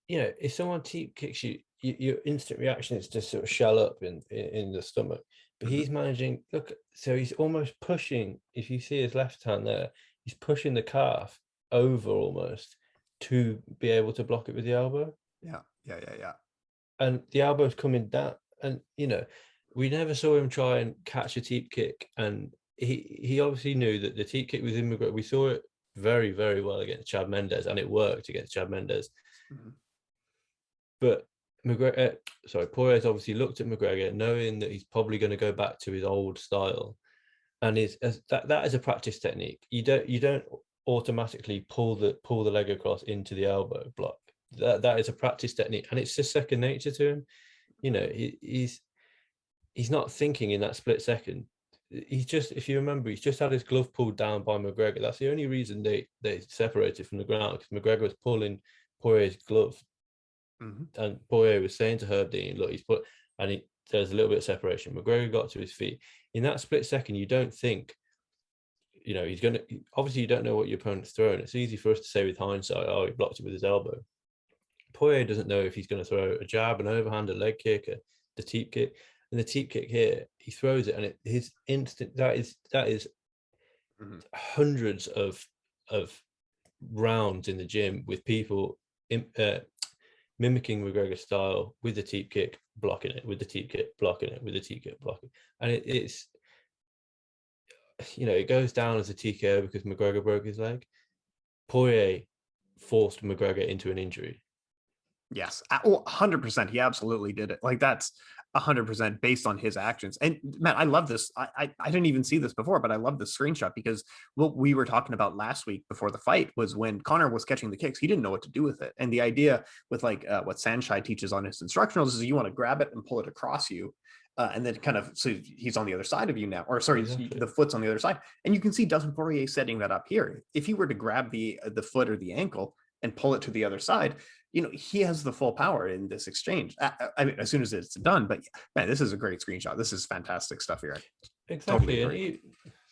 If someone teep kicks you, your instant reaction is to sort of shell up in the stomach. But Mhm. he's managing. Look, so he's almost pushing. If you see his left hand there, he's pushing the calf over almost to be able to block it with the elbow, Yeah, yeah. and the elbow's coming down. And we never saw him try and catch a teep kick, and he obviously knew that the teep kick was in McGregor. We saw it very, very well against Chad Mendes, and it worked against Chad Mendes. Mhm. But Poirier's obviously looked at McGregor, knowing that he's probably going to go back to his old style, and that is a practice technique. You don't automatically pull the leg across into the elbow block. That is a practice technique, and it's just second nature to him. He's not thinking in that split second. He's just, if you remember, he's just had his glove pulled down by McGregor. That's the only reason they separated from the ground, because McGregor was pulling Poirier's glove, Mhm. and Poirier was saying to Herb Dean, look, there's a little bit of separation. McGregor got to his feet. In that split second, you don't think, he's going to, obviously, you don't know what your opponent's throwing. It's easy for us to say with hindsight, oh, he blocked it with his elbow. Poirier doesn't know if he's going to throw a jab, an overhand, a leg kick, the teep kick. And the teep kick here, he throws it, and his instant, that is Mhm. hundreds of rounds in the gym with people mimicking McGregor's style with the teep kick, blocking it, with the teep kick, blocking it, with the teep kick, blocking. And it's it goes down as a TKO because McGregor broke his leg. Poirier forced McGregor into an injury. Yes. 100%. He absolutely did it. Like, that's 100% based on his actions. And Matt, I love this. I didn't even see this before, but I love the screenshot because what we were talking about last week before the fight was when Conor was catching the kicks, he didn't know what to do with it. And the idea with what Sanshai teaches on his instructionals is you want to grab it and pull it across you. And then kind of, so he's on the other side of you now, or sorry, Exactly. the foot's on the other side. And you can see Dustin Poirier setting that up here. If he were to grab the foot or the ankle and pull it to the other side, he has the full power in this exchange. I mean, as soon as it's done. But man, this is a great screenshot. This is fantastic stuff here. I totally Exactly. agree.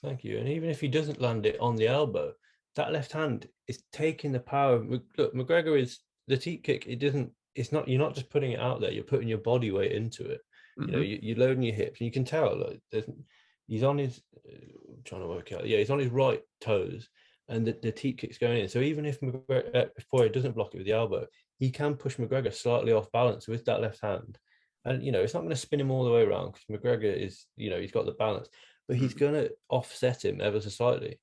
Thank you. And even if he doesn't land it on the elbow, that left hand is taking the power. Look, McGregor is the teep kick. It doesn't. It's not. You're not just putting it out there. You're putting your body weight into it. Mm-hmm. You're loading your hips, and you can tell. Like, he's on his trying to work out. Yeah, he's on his right toes, and the teep kick's going in. So even if if Poirier doesn't block it with the elbow, he can push McGregor slightly off balance with that left hand. And it's not going to spin him all the way around because McGregor is, he's got the balance, but he's Mm-hmm. going to offset him ever so slightly.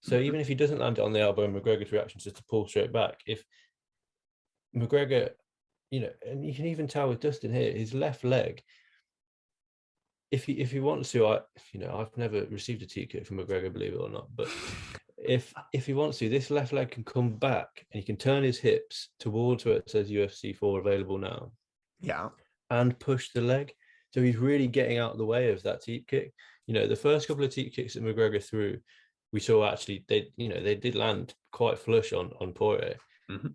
So Mm-hmm. even if he doesn't land it on the elbow, and McGregor's reaction is just to pull straight back. If McGregor, and you can even tell with Dustin here, his left leg, if he wants to, I've never received a T kick from McGregor, believe it or not, but if he wants to, this left leg can come back and he can turn his hips towards where it says UFC 4 available now Yeah. and push the leg. So he's really getting out of the way of that teep kick. The first couple of teep kicks that McGregor threw, we saw actually they did land quite flush on Poirier. Mm-hmm.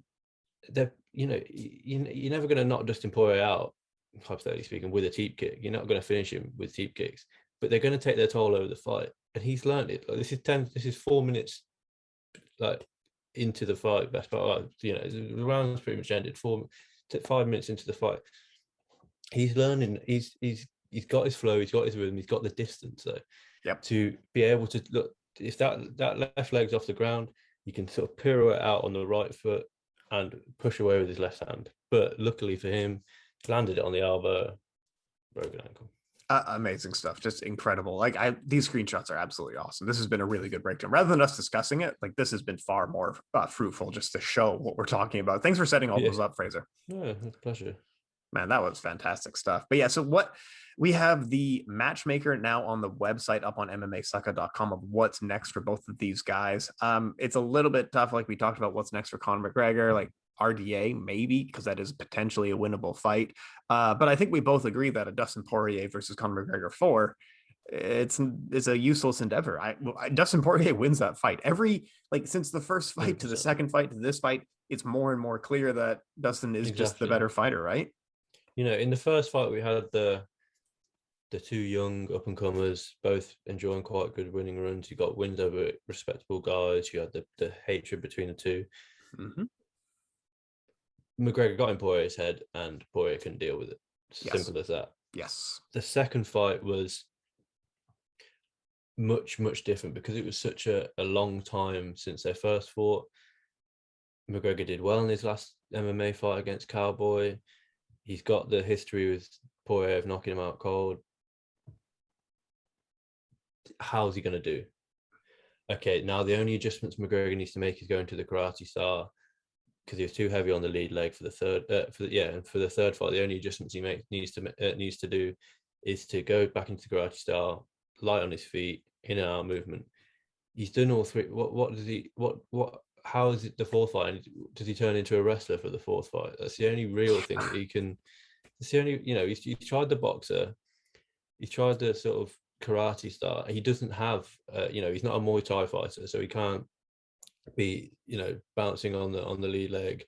They're you're never going to knock Dustin Poirier out, hypothetically speaking, with a teep kick. You're not going to finish him with teep kicks, but they're going to take their toll over the fight, and he's learned it. Like, this is 4 minutes like into the fight. Best part, the round's pretty much ended. 5 minutes into the fight, he's learning. He's got his flow. He's got his rhythm. He's got the distance though Yep. to be able to look. If that left leg's off the ground, he can sort of pirouette out on the right foot and push away with his left hand. But luckily for him, landed it on the elbow, broken ankle. Amazing stuff. Just incredible. Like, these screenshots are absolutely awesome. This has been a really good breakdown. Rather than us discussing it, like, this has been far more fruitful just to show what we're talking about. Thanks for setting all Yeah, those up, Frazer. no, it's a pleasure. Man, that was fantastic stuff. But yeah, so what we have the matchmaker now on the website up on MMAsucka.com of what's next for both of these guys. It's a little bit tough, like we talked about what's next for Conor McGregor. Like, RDA, maybe, because that is potentially a winnable fight. But I think we both agree that a Dustin Poirier versus Conor McGregor 4, it's a useless endeavor. Dustin Poirier wins that fight. Since the first fight to the 100%. second fight to this fight, it's more and more clear that Dustin is just the Exactly. better fighter, right? In the first fight we had the two young up and comers, both enjoying quite good winning runs. You got wins over respectable guys. You had the hatred between the two. Mm-hmm. McGregor got in Poirier's head, and Poirier couldn't deal with it. Yes. Simple as that. Yes. The second fight was much, much different because it was such a long time since they first fought. McGregor did well in his last MMA fight against Cowboy. He's got the history with Poirier of knocking him out cold. How's he going to do? Okay, now the only adjustments McGregor needs to make is going to the karate star, because he was too heavy on the lead leg for the third. And for the third fight, the only adjustments he needs to do is to go back into the karate star, light on his feet, in and out movement. He's done all three. What does he? What? How is it the fourth fight? Does he turn into a wrestler for the fourth fight? That's the only real thing that he can. It's the only. He's tried the boxer. He's tried the sort of karate star. He doesn't have. He's not a Muay Thai fighter, so he can't be bouncing on the lead leg,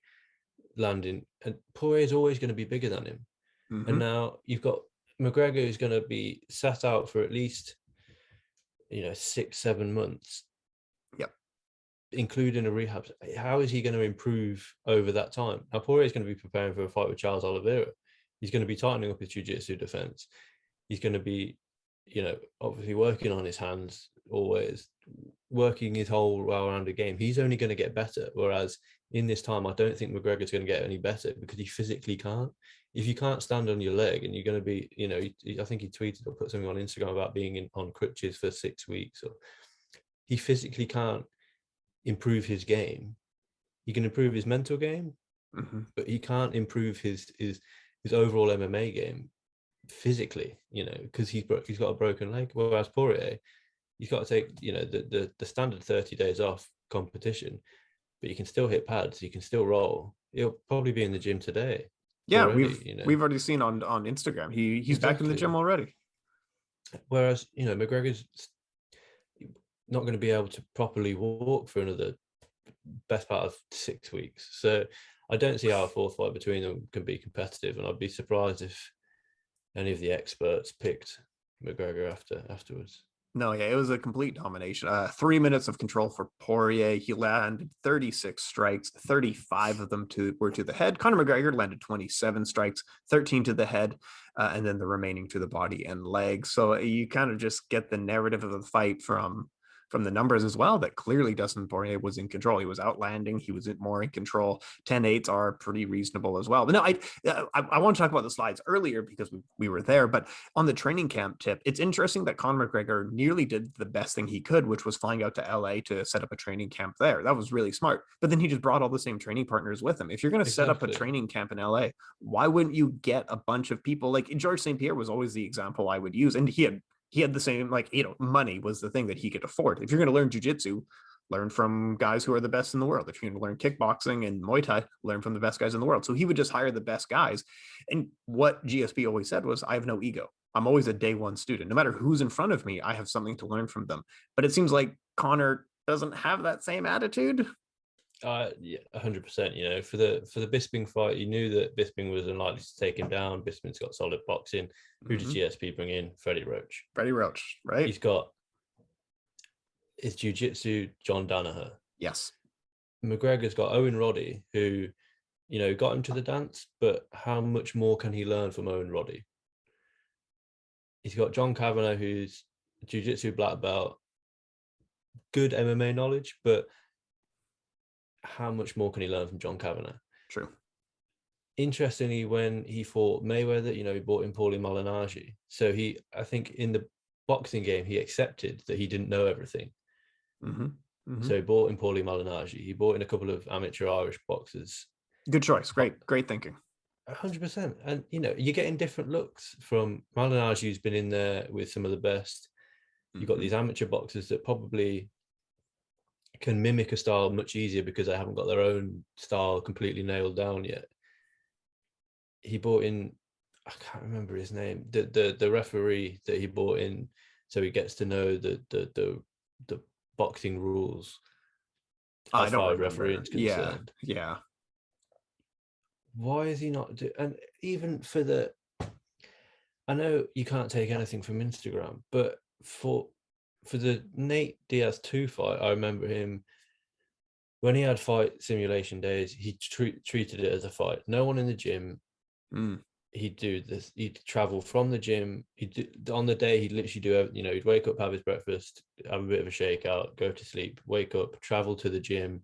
landing. And Poirier is always going to be bigger than him. Mm-hmm. And now you've got McGregor, who's going to be sat out for at least 6-7 months. Yep. Including a rehab. How is he going to improve over that time? Now Poirier is going to be preparing for a fight with Charles Oliveira. He's going to be tightening up his jiu-jitsu defense. He's going to be obviously working on his hands, always working his whole well-rounded game. He's only going to get better. Whereas in this time, I don't think McGregor's going to get any better because he physically can't. If you can't stand on your leg and you're going to be, I think he tweeted or put something on Instagram about being on crutches for 6 weeks, or he physically can't improve his game. He can improve his mental game, mm-hmm. but he can't improve his overall MMA game physically, because he's got a broken leg. Whereas Poirier, he's got to take the standard 30 days off competition, but you can still hit pads, you can still roll. He'll probably be in the gym today. Yeah, already, we've already seen on Instagram he's exactly. Back in the gym already. Whereas McGregor's not going to be able to properly walk for another best part of 6 weeks. So I don't see how a fourth fight between them can be competitive, and I'd be surprised if any of the experts picked McGregor afterwards. No, yeah, it was a complete domination. 3 minutes of control for Poirier. He landed 36 strikes, 35 of them were to the head. Conor McGregor landed 27 strikes, 13 to the head, and then the remaining to the body and legs. So you kind of just get the narrative of the fight from the numbers as well, that clearly Dustin Poirier was in control. He was outlanding. He was more in control. 10-8s are pretty reasonable as well. But no, I want to talk about the slides earlier because we were there. But on the training camp tip, it's interesting that Conor McGregor nearly did the best thing he could, which was flying out to LA to set up a training camp there. That was really smart. But then he just brought all the same training partners with him. If you're going to set up a training camp in LA, why wouldn't you get a bunch of people? Like George St. Pierre was always the example I would use. And he had the same, money was the thing that he could afford. If you're going to learn jiu-jitsu, learn from guys who are the best in the world. If you're going to learn kickboxing and Muay Thai, learn from the best guys in the world. So he would just hire the best guys. And what GSP always said was, I have no ego. I'm always a day one student. No matter who's in front of me, I have something to learn from them. But it seems like Conor doesn't have that same attitude. Yeah, 100%. For the Bisping fight, you knew that Bisping was unlikely to take him down. Bisping's got solid boxing. Who did GSP bring in? Freddie Roach. Freddie Roach, right? He's got his jiu-jitsu, John Danaher. Yes. McGregor's got Owen Roddy, who, got him to the dance, but how much more can he learn from Owen Roddy? He's got John Kavanagh, who's jiu-jitsu black belt, good MMA knowledge, but how much more can he learn from John Kavanagh? True. Interestingly, when he fought Mayweather, he brought in Paulie Malignaggi. So I think in the boxing game, he accepted that he didn't know everything. Mm-hmm. Mm-hmm. So he brought in Paulie Malignaggi. He brought in a couple of amateur Irish boxers. Good choice. Great thinking. 100%. And, you're getting different looks from Malignaggi, who's been in there with some of the best. You've got these amateur boxers that probably can mimic a style much easier because they haven't got their own style completely nailed down yet. He brought in, I can't remember his name, the referee that he brought in, so he gets to know the boxing rules I as don't far as refereeing remember. is Yeah, concerned. yeah. Why is he not and even for the, I know you can't take anything from Instagram, but for the Nate Diaz 2 fight, I remember him when he had fight simulation days, he treated it as a fight. No one in the gym. Mm. He'd do this. He'd travel from the gym. On the day he'd literally do. He'd wake up, have his breakfast, have a bit of a shakeout, go to sleep, wake up, travel to the gym,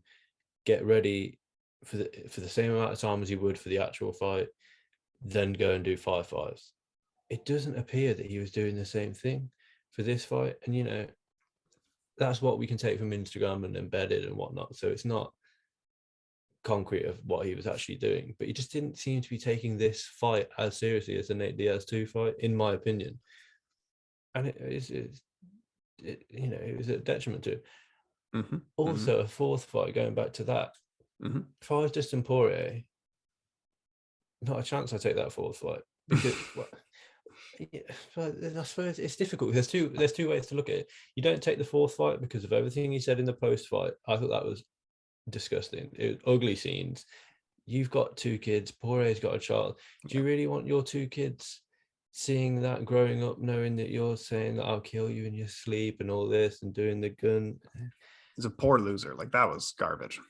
get ready for the same amount of time as he would for the actual fight, then go and do 5 5s. It doesn't appear that he was doing the same thing for this fight, and that's what we can take from Instagram and embedded and whatnot. So it's not concrete of what he was actually doing, but he just didn't seem to be taking this fight as seriously as the Nate Diaz 2 fight, in my opinion. And it was a detriment to. Mm-hmm. Also, a fourth fight, going back to that, Mm-hmm. if I was Dustin Poirier, not a chance I take that fourth fight because yeah, I suppose it's difficult. There's two ways to look at it. You don't take the fourth fight because of everything he said in the post fight. I thought that was disgusting. It was ugly scenes. You've got 2 kids. Poirier's got a child. Do Yeah. you really want your 2 kids seeing that, growing up, knowing that you're saying that I'll kill you in your sleep and all this and doing the gun? He's a poor loser. Like, that was garbage.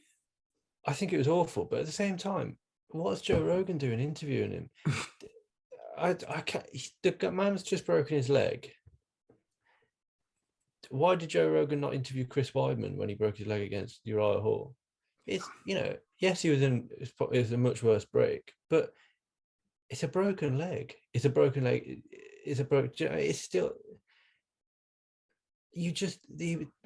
I think it was awful, but at the same time, what's Joe Rogan doing interviewing him? I can't. The man's just broken his leg. Why did Joe Rogan not interview Chris Weidman when he broke his leg against Uriah Hall? It's, yes, he was in. It was a much worse break, but it's a broken leg. It's a broken leg. It's a broken. It's still.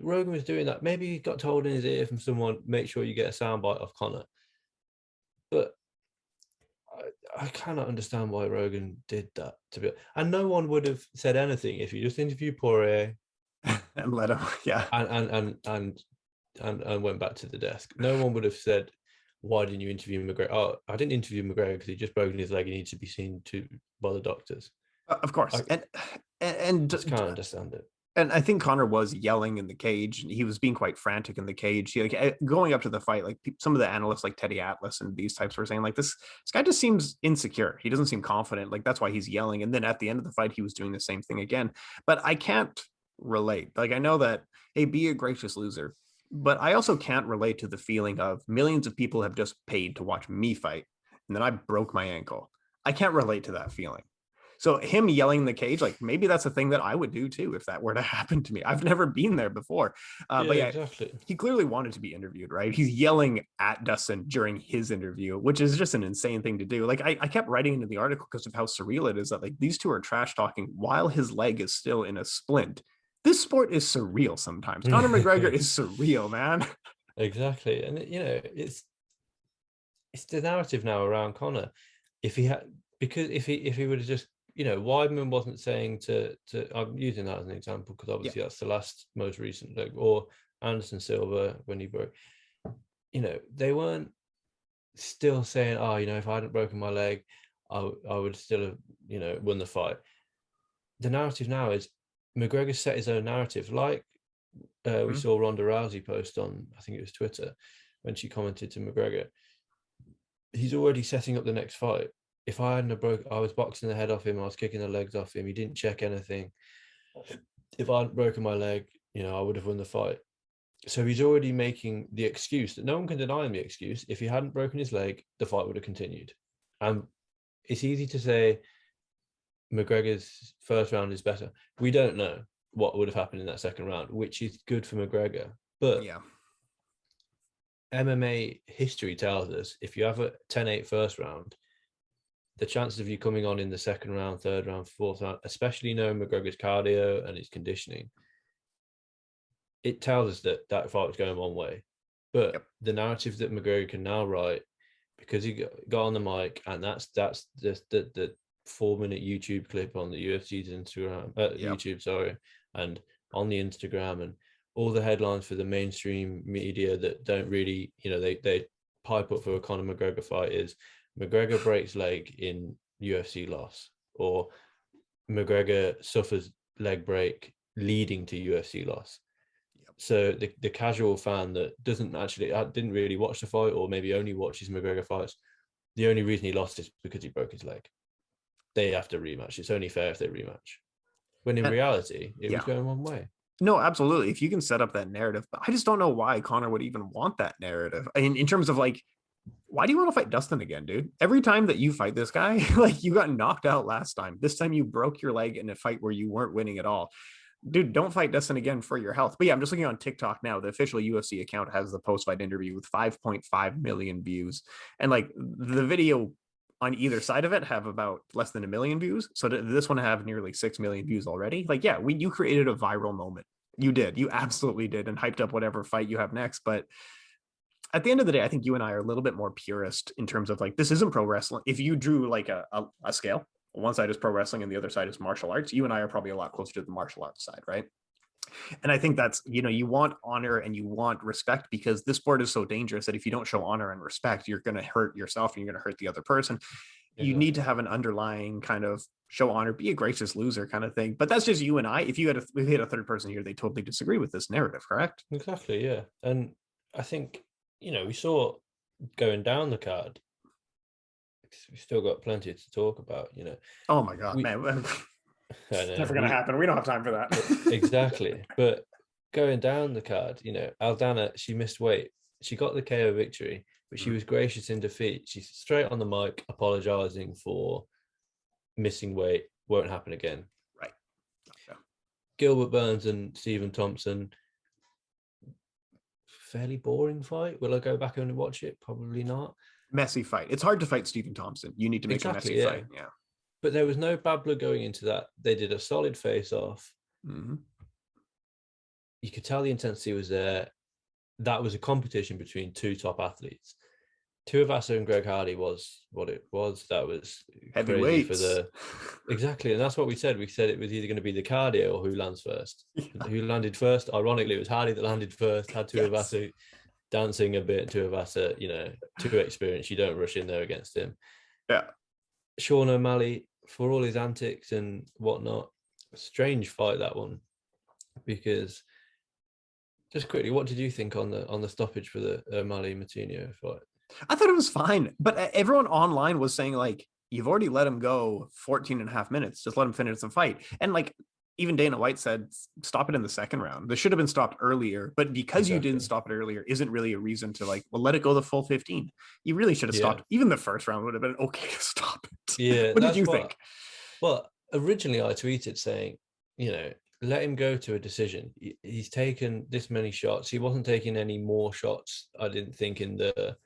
Rogan was doing that. Maybe he got told in his ear from someone, make sure you get a soundbite of Conor. But I cannot understand why Rogan did that. And no one would have said anything if you just interviewed Poirier And let him, yeah. and went back to the desk. No one would have said, why didn't you interview McGregor? Oh, I didn't interview McGregor because he just broken his leg. He needs to be seen by the doctors. Of course. And just can't understand it. And I think Conor was yelling in the cage. He was being quite frantic in the cage. Going up to the fight, like some of the analysts, like Teddy Atlas and these types, were saying, like, this guy just seems insecure. He doesn't seem confident. Like, that's why he's yelling. And then at the end of the fight, he was doing the same thing again. But I can't relate. Like, I know that, hey, be a gracious loser. But I also can't relate to the feeling of millions of people have just paid to watch me fight, and then I broke my ankle. I can't relate to that feeling. So him yelling in the cage, like, maybe that's a thing that I would do too if that were to happen to me. I've never been there before. But yeah, exactly. he clearly wanted to be interviewed, right? He's yelling at Dustin during his interview, which is just an insane thing to do. Like, I kept writing into the article because of how surreal it is that, like, these two are trash talking while his leg is still in a splint. This sport is surreal sometimes. Conor McGregor is surreal, man. Exactly. And it's the narrative now around Conor. If he had, because if he would have just, Weidman wasn't saying to I'm using that as an example because obviously that's the most recent leg, or Anderson Silva when he broke, they weren't still saying, oh, if I hadn't broken my leg, I would still have, won the fight. The narrative now is McGregor set his own narrative. Like we saw Ronda Rousey post on, I think it was Twitter, when she commented to McGregor, he's already setting up the next fight. If I hadn't I was boxing the head off him, I was kicking the legs off him, he didn't check anything. If I hadn't broken my leg, I would have won the fight. So he's already making the excuse that no one can deny him the excuse. If he hadn't broken his leg, the fight would have continued. And it's easy to say McGregor's first round is better. We don't know what would have happened in that second round, which is good for McGregor. But yeah, MMA history tells us if you have a 10-8 first round, the chances of you coming on in the second round, third round, fourth round, especially knowing McGregor's cardio and his conditioning, it tells us that fight was going one way. But the narrative that McGregor can now write, because he got on the mic, and that's the 4-minute YouTube clip on the UFC's Instagram, YouTube, sorry, and on the Instagram, and all the headlines for the mainstream media that don't really, they pipe up for a Conor McGregor fight is McGregor breaks leg in UFC loss, or McGregor suffers leg break leading to UFC loss. Yep. So the casual fan that didn't really watch the fight, or maybe only watches McGregor fights, the only reason he lost is because he broke his leg. They have to rematch. It's only fair if they rematch. When in And reality, it was yeah, going one way. no, absolutely. If you can set up that narrative, but I just don't know why Conor would even want that narrative. In terms of like, why do you want to fight Dustin again, dude? Every time that you fight this guy, like you got knocked out last time. This time you broke your leg in a fight where you weren't winning at all. Dude, don't fight Dustin again for your health. But yeah, I'm just looking on TikTok now. The official UFC account has the post-fight interview with 5.5 million views. And like the video on either side of it have about less than a million views. So this one have nearly 6 million views already. Like, yeah, you created a viral moment. You did. You absolutely did, and hyped up whatever fight you have next. But at the end of the day, I think you and I are a little bit more purist in terms of like, this isn't pro wrestling. If you drew like a scale, one side is pro wrestling and the other side is martial arts, you and I are probably a lot closer to the martial arts side, right? And I think that's, you want honor and you want respect, because this sport is so dangerous that if you don't show honor and respect, you're going to hurt yourself and you're going to hurt the other person. You need to have an underlying kind of show honor, be a gracious loser kind of thing. But that's just you and I. If we had a third person here, they totally disagree with this narrative, correct? Exactly, yeah. And I think, we saw going down the card, we've still got plenty to talk about, Oh my God, man. It's never going to happen. We don't have time for that. Exactly. But going down the card, Aldana, she missed weight. She got the KO victory, but she was gracious in defeat. She's straight on the mic apologizing for missing weight. Won't happen again. Right. Yeah. Gilbert Burns and Stephen Thompson, fairly boring fight. Will I go back and watch it? Probably not. Messy fight. It's hard to fight Stephen Thompson. You need to make a messy fight. Yeah. But there was no bad blood going into that. They did a solid face-off. Mm-hmm. You could tell the intensity was there. That was a competition between two top athletes. Tuivasa and Greg Hardy was what it was. That was crazy for exactly, and that's what we said. We said it was either going to be the cardio or who lands first. Yeah. Who landed first? Ironically, it was Hardy that landed first. Had Tuivasa dancing a bit. Tuivasa, too experienced. You don't rush in there against him. Yeah. Sean O'Malley, for all his antics and whatnot, strange fight that one. Because just quickly, what did you think on the stoppage for the O'Malley Moutinho fight? I thought it was fine, but everyone online was saying like, you've already let him go 14 and a half minutes. Just let him finish the fight. And like, even Dana White said, stop it in the second round. This should have been stopped earlier, but because you didn't stop it earlier isn't really a reason to like, well, let it go the full 15. You really should have stopped. Even the first round would have been okay to stop it. Yeah. What did you think? Well, originally I tweeted saying, let him go to a decision. He's taken this many shots. He wasn't taking any more shots, I didn't think, in the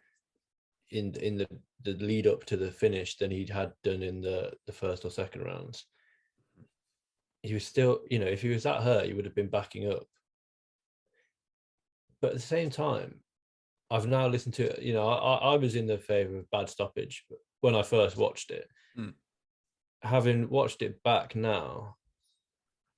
lead up to the finish than he had done in the first or second rounds. He was still, if he was that hurt, he would have been backing up. But at the same time, I've now listened to it. I was in the favor of bad stoppage when I first watched it. Having watched it back now,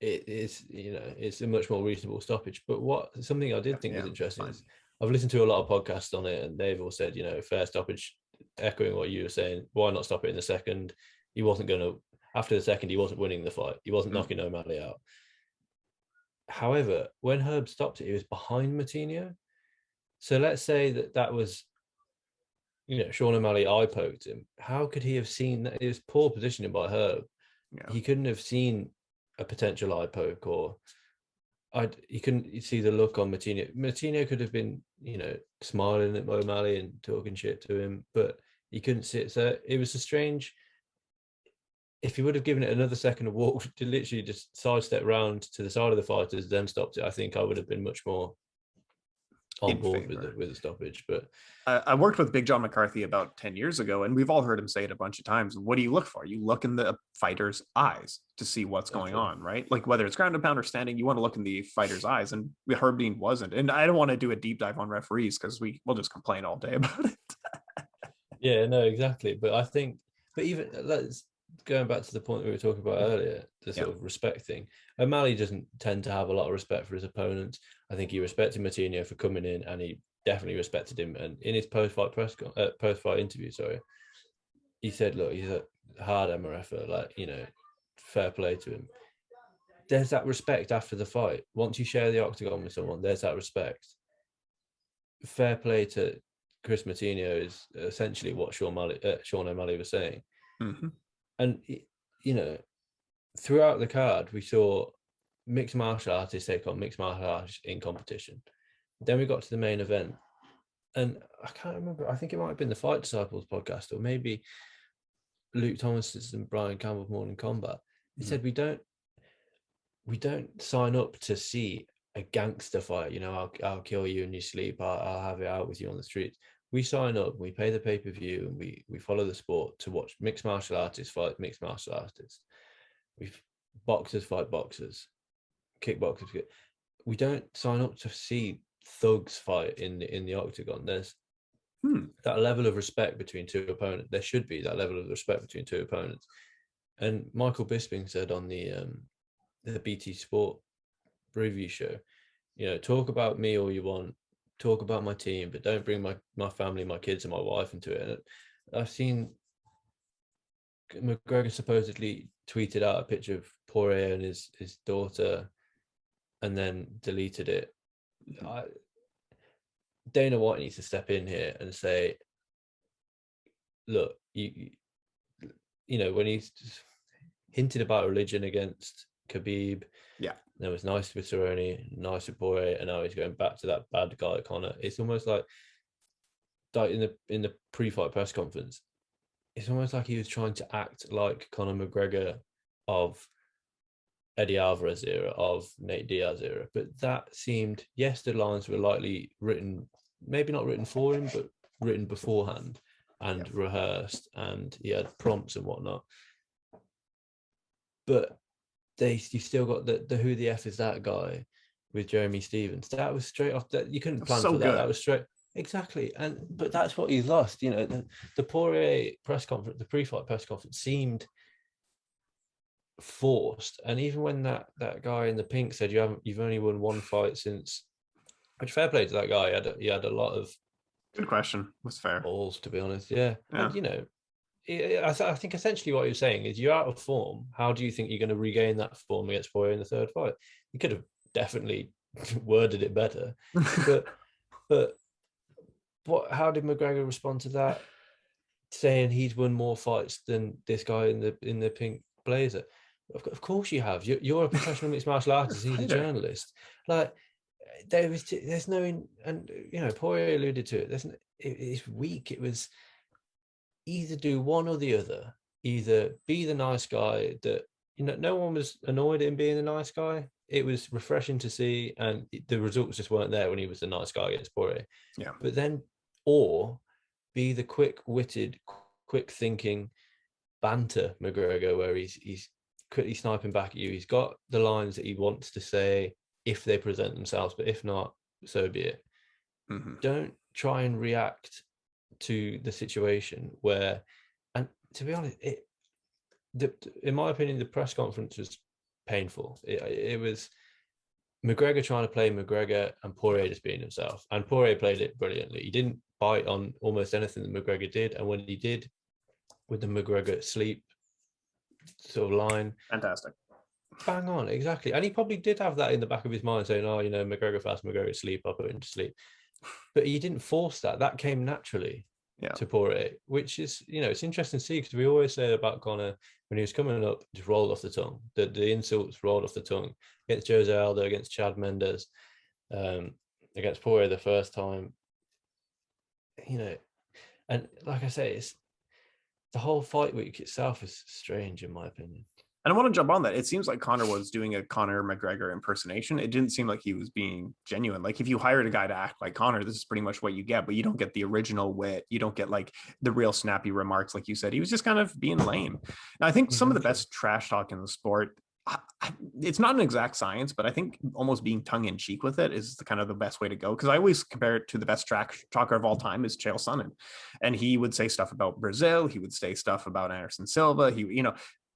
it is, it's a much more reasonable stoppage. But something I did think was interesting is I've listened to a lot of podcasts on it, and they've all said, fair stoppage, echoing what you were saying. Why not stop it in the second? He wasn't going to, after the second, he wasn't winning the fight. He wasn't knocking O'Malley out. However, when Herb stopped it, he was behind Moutinho. So let's say that was, Sean O'Malley eye poked him. How could he have seen that? It was poor positioning by Herb. Yeah. He couldn't have seen a potential eye poke, or he couldn't see the look on Moutinho. Moutinho could have been, smiling at O'Malley and talking shit to him, but he couldn't see it. So it was a strange. If he would have given it another second of walk to literally just sidestep round to the side of the fighters, then stopped it, I think I would have been much more on board with the stoppage. But I worked with Big John McCarthy about 10 years ago, and we've all heard him say it a bunch of times. What do you look for? You look in the fighter's eyes to see what's going on, right? Like whether it's ground and pound or standing, you want to look in the fighter's eyes, and Herb Dean wasn't. And I don't want to do a deep dive on referees because we'll just complain all day about it. Yeah, no, exactly. But I think, even going back to the point we were talking about earlier, the sort of respect thing, O'Malley doesn't tend to have a lot of respect for his opponents. I think he respected Matinho for coming in, and he definitely respected him. And in his post-fight interview, sorry, he said, "Look, he's a hard MRFer, like, you know, fair play to him." There's that respect after the fight. Once you share the octagon with someone, there's that respect. Fair play to Chris Matinho is essentially what Sean O'Malley was saying. Mm-hmm. And, you know, throughout the card, we saw mixed martial artists take on mixed martial artists in competition. Then we got to the main event. And I can't remember. I think it might have been the Fight Disciples podcast, or maybe Luke Thomas and Brian Campbell Morning Combat. He said, we don't sign up to see a gangster fight. You know, I'll kill you in your sleep. I'll have it out with you on the streets. We sign up, we pay the pay-per-view, and we follow the sport to watch mixed martial artists fight mixed martial artists. We've boxers fight boxers, kickboxers. We don't sign up to see thugs fight in the octagon. There's that level of respect between two opponents. There should be that level of respect between two opponents. And Michael Bisping said on the BT Sport review show, you know, talk about me all you want, talk about my team, but don't bring my family, my kids, and my wife into it. And I've seen McGregor supposedly tweeted out a picture of Poirier and his daughter, and then deleted it. Dana White needs to step in here and say, look, you know, when he's hinted about religion against Khabib, that was nice with Cerrone, nice with Poirier, and now he's going back to that bad guy Conor. It's almost like in the pre-fight press conference, it's almost like he was trying to act like Conor McGregor of Eddie Alvarez era, of Nate Diaz era. But that seemed, yes, the lines were likely written, maybe not written for him, but written beforehand and rehearsed, and he had prompts and whatnot. But you still got the who the F is that guy with Jeremy Stevens. That was straight off. That you couldn't plan for that. That was straight. Exactly. But that's what he's lost. You know, the Poirier press conference, the pre-fight press conference seemed forced. And even when that guy in the pink said you've only won one fight since, which fair play to that guy. He had a lot of good question. Was fair balls, to be honest. Yeah. And you know, I think essentially what you're saying is you're out of form. How do you think you're going to regain that form against Poirier in the third fight? You could have definitely worded it better, but how did McGregor respond to that? Saying he's won more fights than this guy in the pink blazer. Of course you have. You're a professional mixed martial artist. He's a journalist. Like there's no, and you know, Poirier alluded to it. It's weak. It was either do one or the other. Either be the nice guy that, you know, no one was annoyed at him being the nice guy. It was refreshing to see, and the results just weren't there when he was the nice guy against Poirier. Yeah. But then, or be the quick-witted, quick-thinking banter McGregor, where he's quickly sniping back at you. He's got the lines that he wants to say if they present themselves, but if not, so be it. Mm-hmm. Don't try and react to the situation where, and to be honest, in my opinion, the press conference was painful. It was McGregor trying to play McGregor and Poirier just being himself. And Poirier played it brilliantly. He didn't bite on almost anything that McGregor did. And when he did, with the McGregor sleep sort of line, fantastic. Bang on, exactly. And he probably did have that in the back of his mind saying, oh, you know, McGregor fast, McGregor sleep, I'll put him to sleep. But he didn't force that. That came naturally to Poirier, which is, you know, it's interesting to see, because we always say about Conor, when he was coming up, just rolled off the tongue. The insults rolled off the tongue against Jose Aldo, against Chad Mendes, against Poirier the first time. You know, and like I say, it's the whole fight week itself is strange, in my opinion. And I want to jump on that. It seems like Conor was doing a Conor McGregor impersonation. It didn't seem like he was being genuine. Like if you hired a guy to act like Conor, this is pretty much what you get, but you don't get the original wit. You don't get like the real snappy remarks. Like you said, he was just kind of being lame. And I think some of the best trash talk in the sport, it's not an exact science, but I think almost being tongue in cheek with it is kind of the best way to go. Cause I always compare it to the best trash talker of all time is Chael Sonnen. And he would say stuff about Brazil. He would say stuff about Anderson Silva.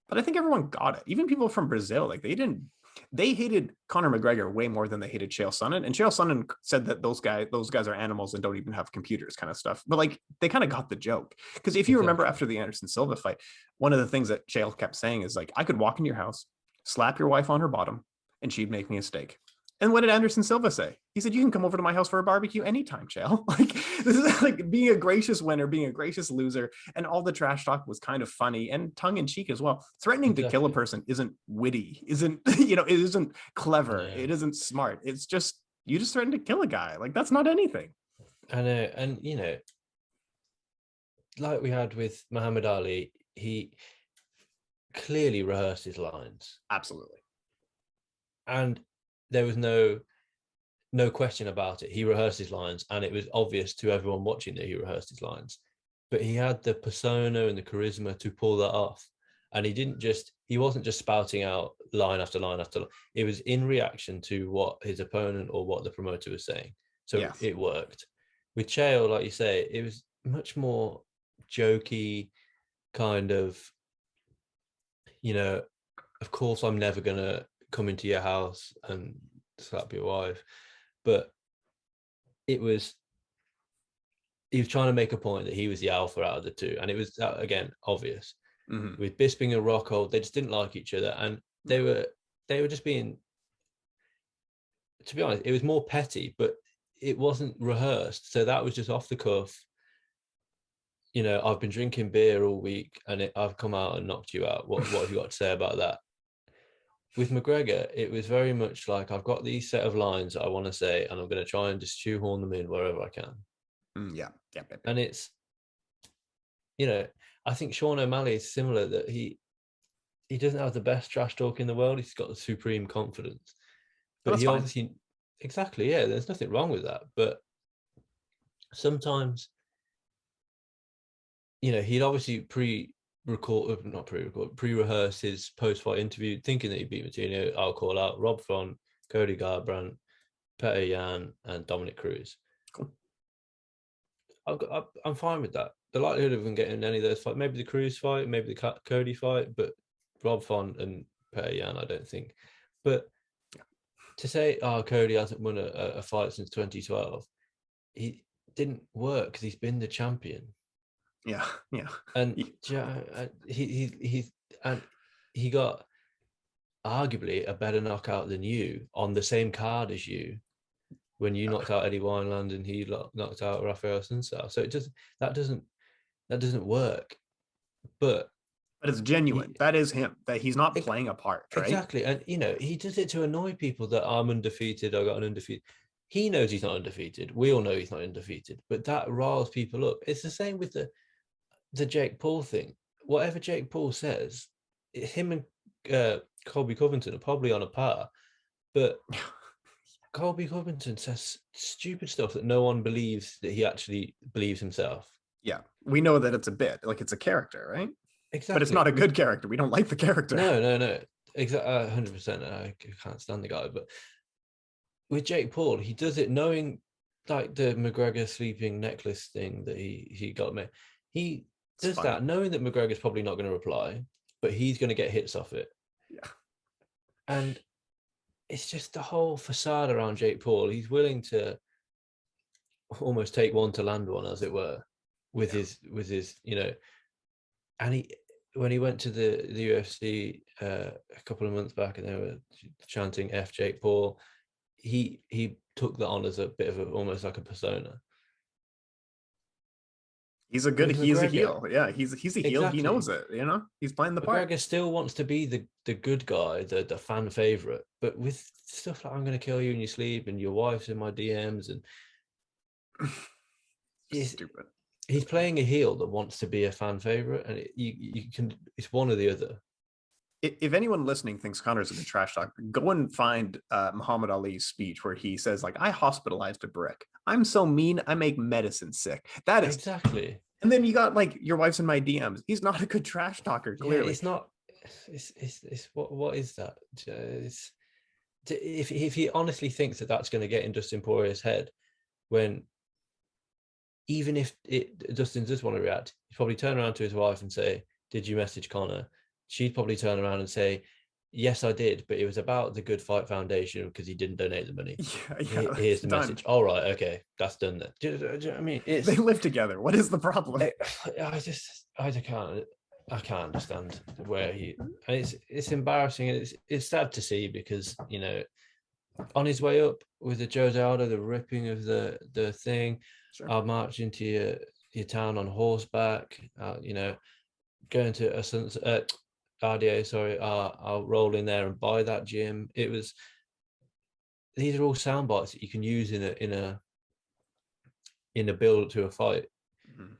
But I think everyone got it. Even people from Brazil, like they didn't They hated Conor McGregor way more than they hated Chael Sonnen, and Chael Sonnen said that those guys are animals and don't even have computers, kind of stuff. But like they kind of got the joke, because if you remember Exactly. after the Anderson Silva fight, one of the things that Chael kept saying is like, I could walk into your house, slap your wife on her bottom, and she'd make me a steak. And what did Anderson Silva say? He said, "You can come over to my house for a barbecue anytime, Chael." Like this is like being a gracious winner, being a gracious loser, and all the trash talk was kind of funny and tongue in cheek as well. Threatening to kill a Exactly. person isn't witty, isn't it isn't clever, No. it isn't smart. It's just you just threatened to kill a guy. Like that's not anything. And like we had with Muhammad Ali, he clearly rehearsed his lines, Absolutely. and there was no question about it. He rehearsed his lines, and it was obvious to everyone watching that he rehearsed his lines. But he had the persona and the charisma to pull that off. And he wasn't just spouting out line after line after line. It was in reaction to what his opponent or what the promoter was saying. So Yeah. it worked. With Chael, like you say, it was much more jokey, kind of, of course I'm never gonna come into your house and slap your wife. But it was he was trying to make a point that he was the alpha out of the two, and it was again obvious. Mm-hmm. With Bisping and Rockhold, they just didn't like each other, and Yeah. they were just being, to be honest, it was more petty, but it wasn't rehearsed, so that was just off the cuff. I've been drinking beer all week, and I've come out and knocked you out. What have you got to say about that? With McGregor, it was very much like, I've got these set of lines that I want to say, and I'm going to try and just shoehorn them in wherever I can. Yeah. Yeah. And it's, I think Sean O'Malley is similar, that he doesn't have the best trash talk in the world. He's got the supreme confidence, But but that's he fine. obviously, exactly, yeah, there's nothing wrong with that. But sometimes, he'd obviously pre-rehearse his post-fight interview, thinking that he beat Martino. I'll call out Rob Font, Cody Garbrandt, Petr Yan, and Dominic Cruz. Cool. I'm fine with that. The likelihood of him getting any of those fights, maybe the Cruz fight, maybe the Cody fight, but Rob Font and Petr Yan, I don't think. But to say, Cody hasn't won a fight since 2012, he didn't work because he's been the champion. Yeah. Yeah. And he got arguably a better knockout than you on the same card as you, when you knocked out Eddie Wineland and he knocked out Rafael Sunsao. So that doesn't work. But it's genuine. That is him. That he's not it, playing a part, right? exactly. And he does it to annoy people, that I'm undefeated, I got an undefeated. He knows he's not undefeated. We all know he's not undefeated, but that riles people up. It's the same with the Jake Paul thing. Whatever Jake Paul says, him and Colby Covington are probably on a par, but Colby Covington says stupid stuff that no one believes that he actually believes himself. Yeah. We know that it's a bit, like it's a character, right? But it's Exactly. not a good character. We don't like the character. No. Exactly, 100%. I can't stand the guy, but with Jake Paul, he does it knowing, like the McGregor sleeping necklace thing that he got me. He does that knowing that McGregor's probably not going to reply, but he's going to get hits off it. Yeah. And it's just the whole facade around Jake Paul. He's willing to almost take one to land one, as it were, with his and when he went to the UFC a couple of months back and they were chanting F Jake Paul, he took that on as a bit of almost like a persona. He's a heel. Yeah, he's a heel. Exactly. He knows it, he's playing the part. McGregor still wants to be the good guy, the fan favorite, but with stuff like, I'm going to kill you in your sleep and your wife's in my DMs, and stupid. He's playing a heel that wants to be a fan favorite, and it's one or the other. If anyone listening thinks Conor's a good trash talk, go and find Muhammad Ali's speech where he says, like, I hospitalized a brick. I'm so mean, I make medicine sick. That is exactly. And then you got, like, your wife's in my DMs. He's not a good trash talker, clearly. Yeah, it's not. It's what is that? If he honestly thinks that that's going to get in Dustin Poirier's head, when even if Dustin does want to react, he'd probably turn around to his wife and say, "Did you message Conor?" She'd probably turn around and say, yes, I did, but it was about the Good Fight Foundation because he didn't donate the money. Yeah, Here's that's the done. message. All right, okay, that's done. Then. Do you know I mean, They live together. What is the problem? I can't understand where he. It's embarrassing and it's sad to see because on his way up with the Jose Aldo, the ripping of the thing, Sure. I'll march into your town on horseback. Going to a RDA, sorry, I'll roll in there and buy that gym. These are all sound bites that you can use in a build to a fight. Mhm.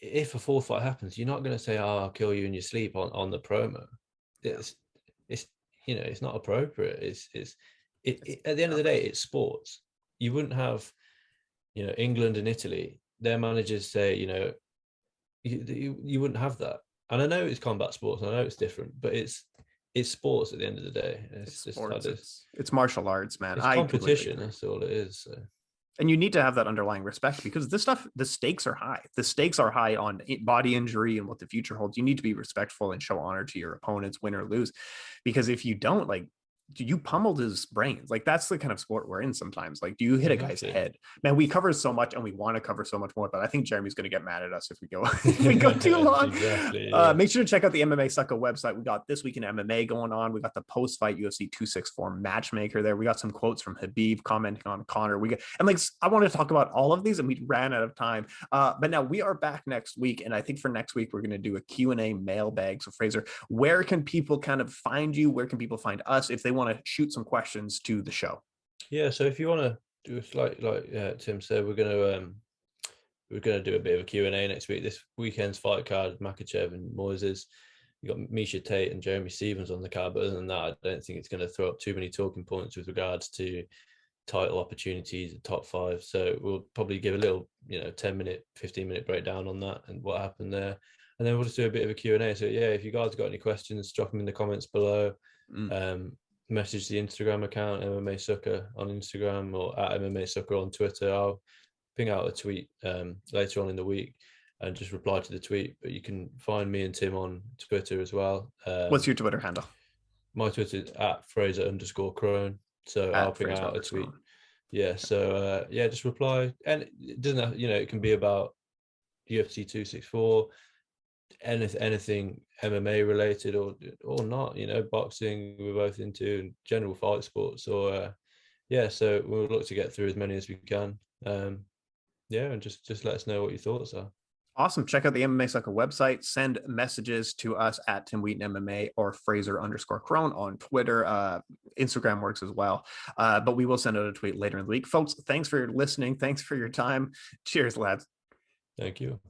If a fourth fight happens, you're not going to say, "Oh, I'll kill you in your sleep" on the promo. Yeah. It's it's not appropriate. It's At the end of the day, nothing. it's sports. You wouldn't have England and Italy. Their managers say you wouldn't have that. And I know it's combat sports. And I know it's different, but it's sports at the end of the day. It's It's just how sports. it is. It's martial arts, man. It's I completely competition. agree. That's all it is. So. And you need to have that underlying respect because this stuff, the stakes are high. The stakes are high on body injury and what the future holds. You need to be respectful and show honor to your opponents, win or lose. Because if you don't, like, you pummeled his brains. Like, that's the kind of sport we're in sometimes. Like, do you hit a guy's Exactly. head? Man, we cover so much and we want to cover so much more, but I think Jeremy's going to get mad at us if we go if we go too long. Exactly. Yeah. Make sure to check out the MMA Sucka website. We got This Week in MMA going on. We got the post-fight UFC 264 matchmaker there. We got some quotes from Habib commenting on Conor. I wanted to talk about all of these and we ran out of time. But now we are back next week. And I think for next week, we're going to do a Q&A mailbag. So Frazer, where can people kind of find you? Where can people find us if they want to shoot some questions to the show? Yeah. So if you want to do a like Tim said, we're gonna do a bit of a Q&A next week. This weekend's fight card, Makachev and Moises. You got Misha Tate and Jeremy Stevens on the card, but other than that, I don't think it's going to throw up too many talking points with regards to title opportunities at top five. So we'll probably give a little, 10-minute, 15-minute breakdown on that and what happened there. And then we'll just do a bit of a Q&A. So yeah, if you guys got any questions, drop them in the comments below. Message the Instagram account, MMA Sucker on Instagram or at MMA Sucker on Twitter. I'll ping out a tweet later on in the week and just reply to the tweet. But you can find me and Tim on Twitter as well. What's your Twitter handle? My Twitter is at Frazer_Krohn. So I'll ping out a tweet. Yeah. So just reply. And it doesn't have, it can be about UFC 264, anything MMA related or not, boxing we're both into, and general fight sports or so we'll look to get through as many as we can. And just let us know what your thoughts are. Awesome. Check out the MMA Sucker website. Send messages to us at Tim Wheaton MMA or Frazer_Krohn on Twitter. Instagram works as well. But we will send out a tweet later in the week. Folks, thanks for listening. Thanks for your time. Cheers, lads. Thank you.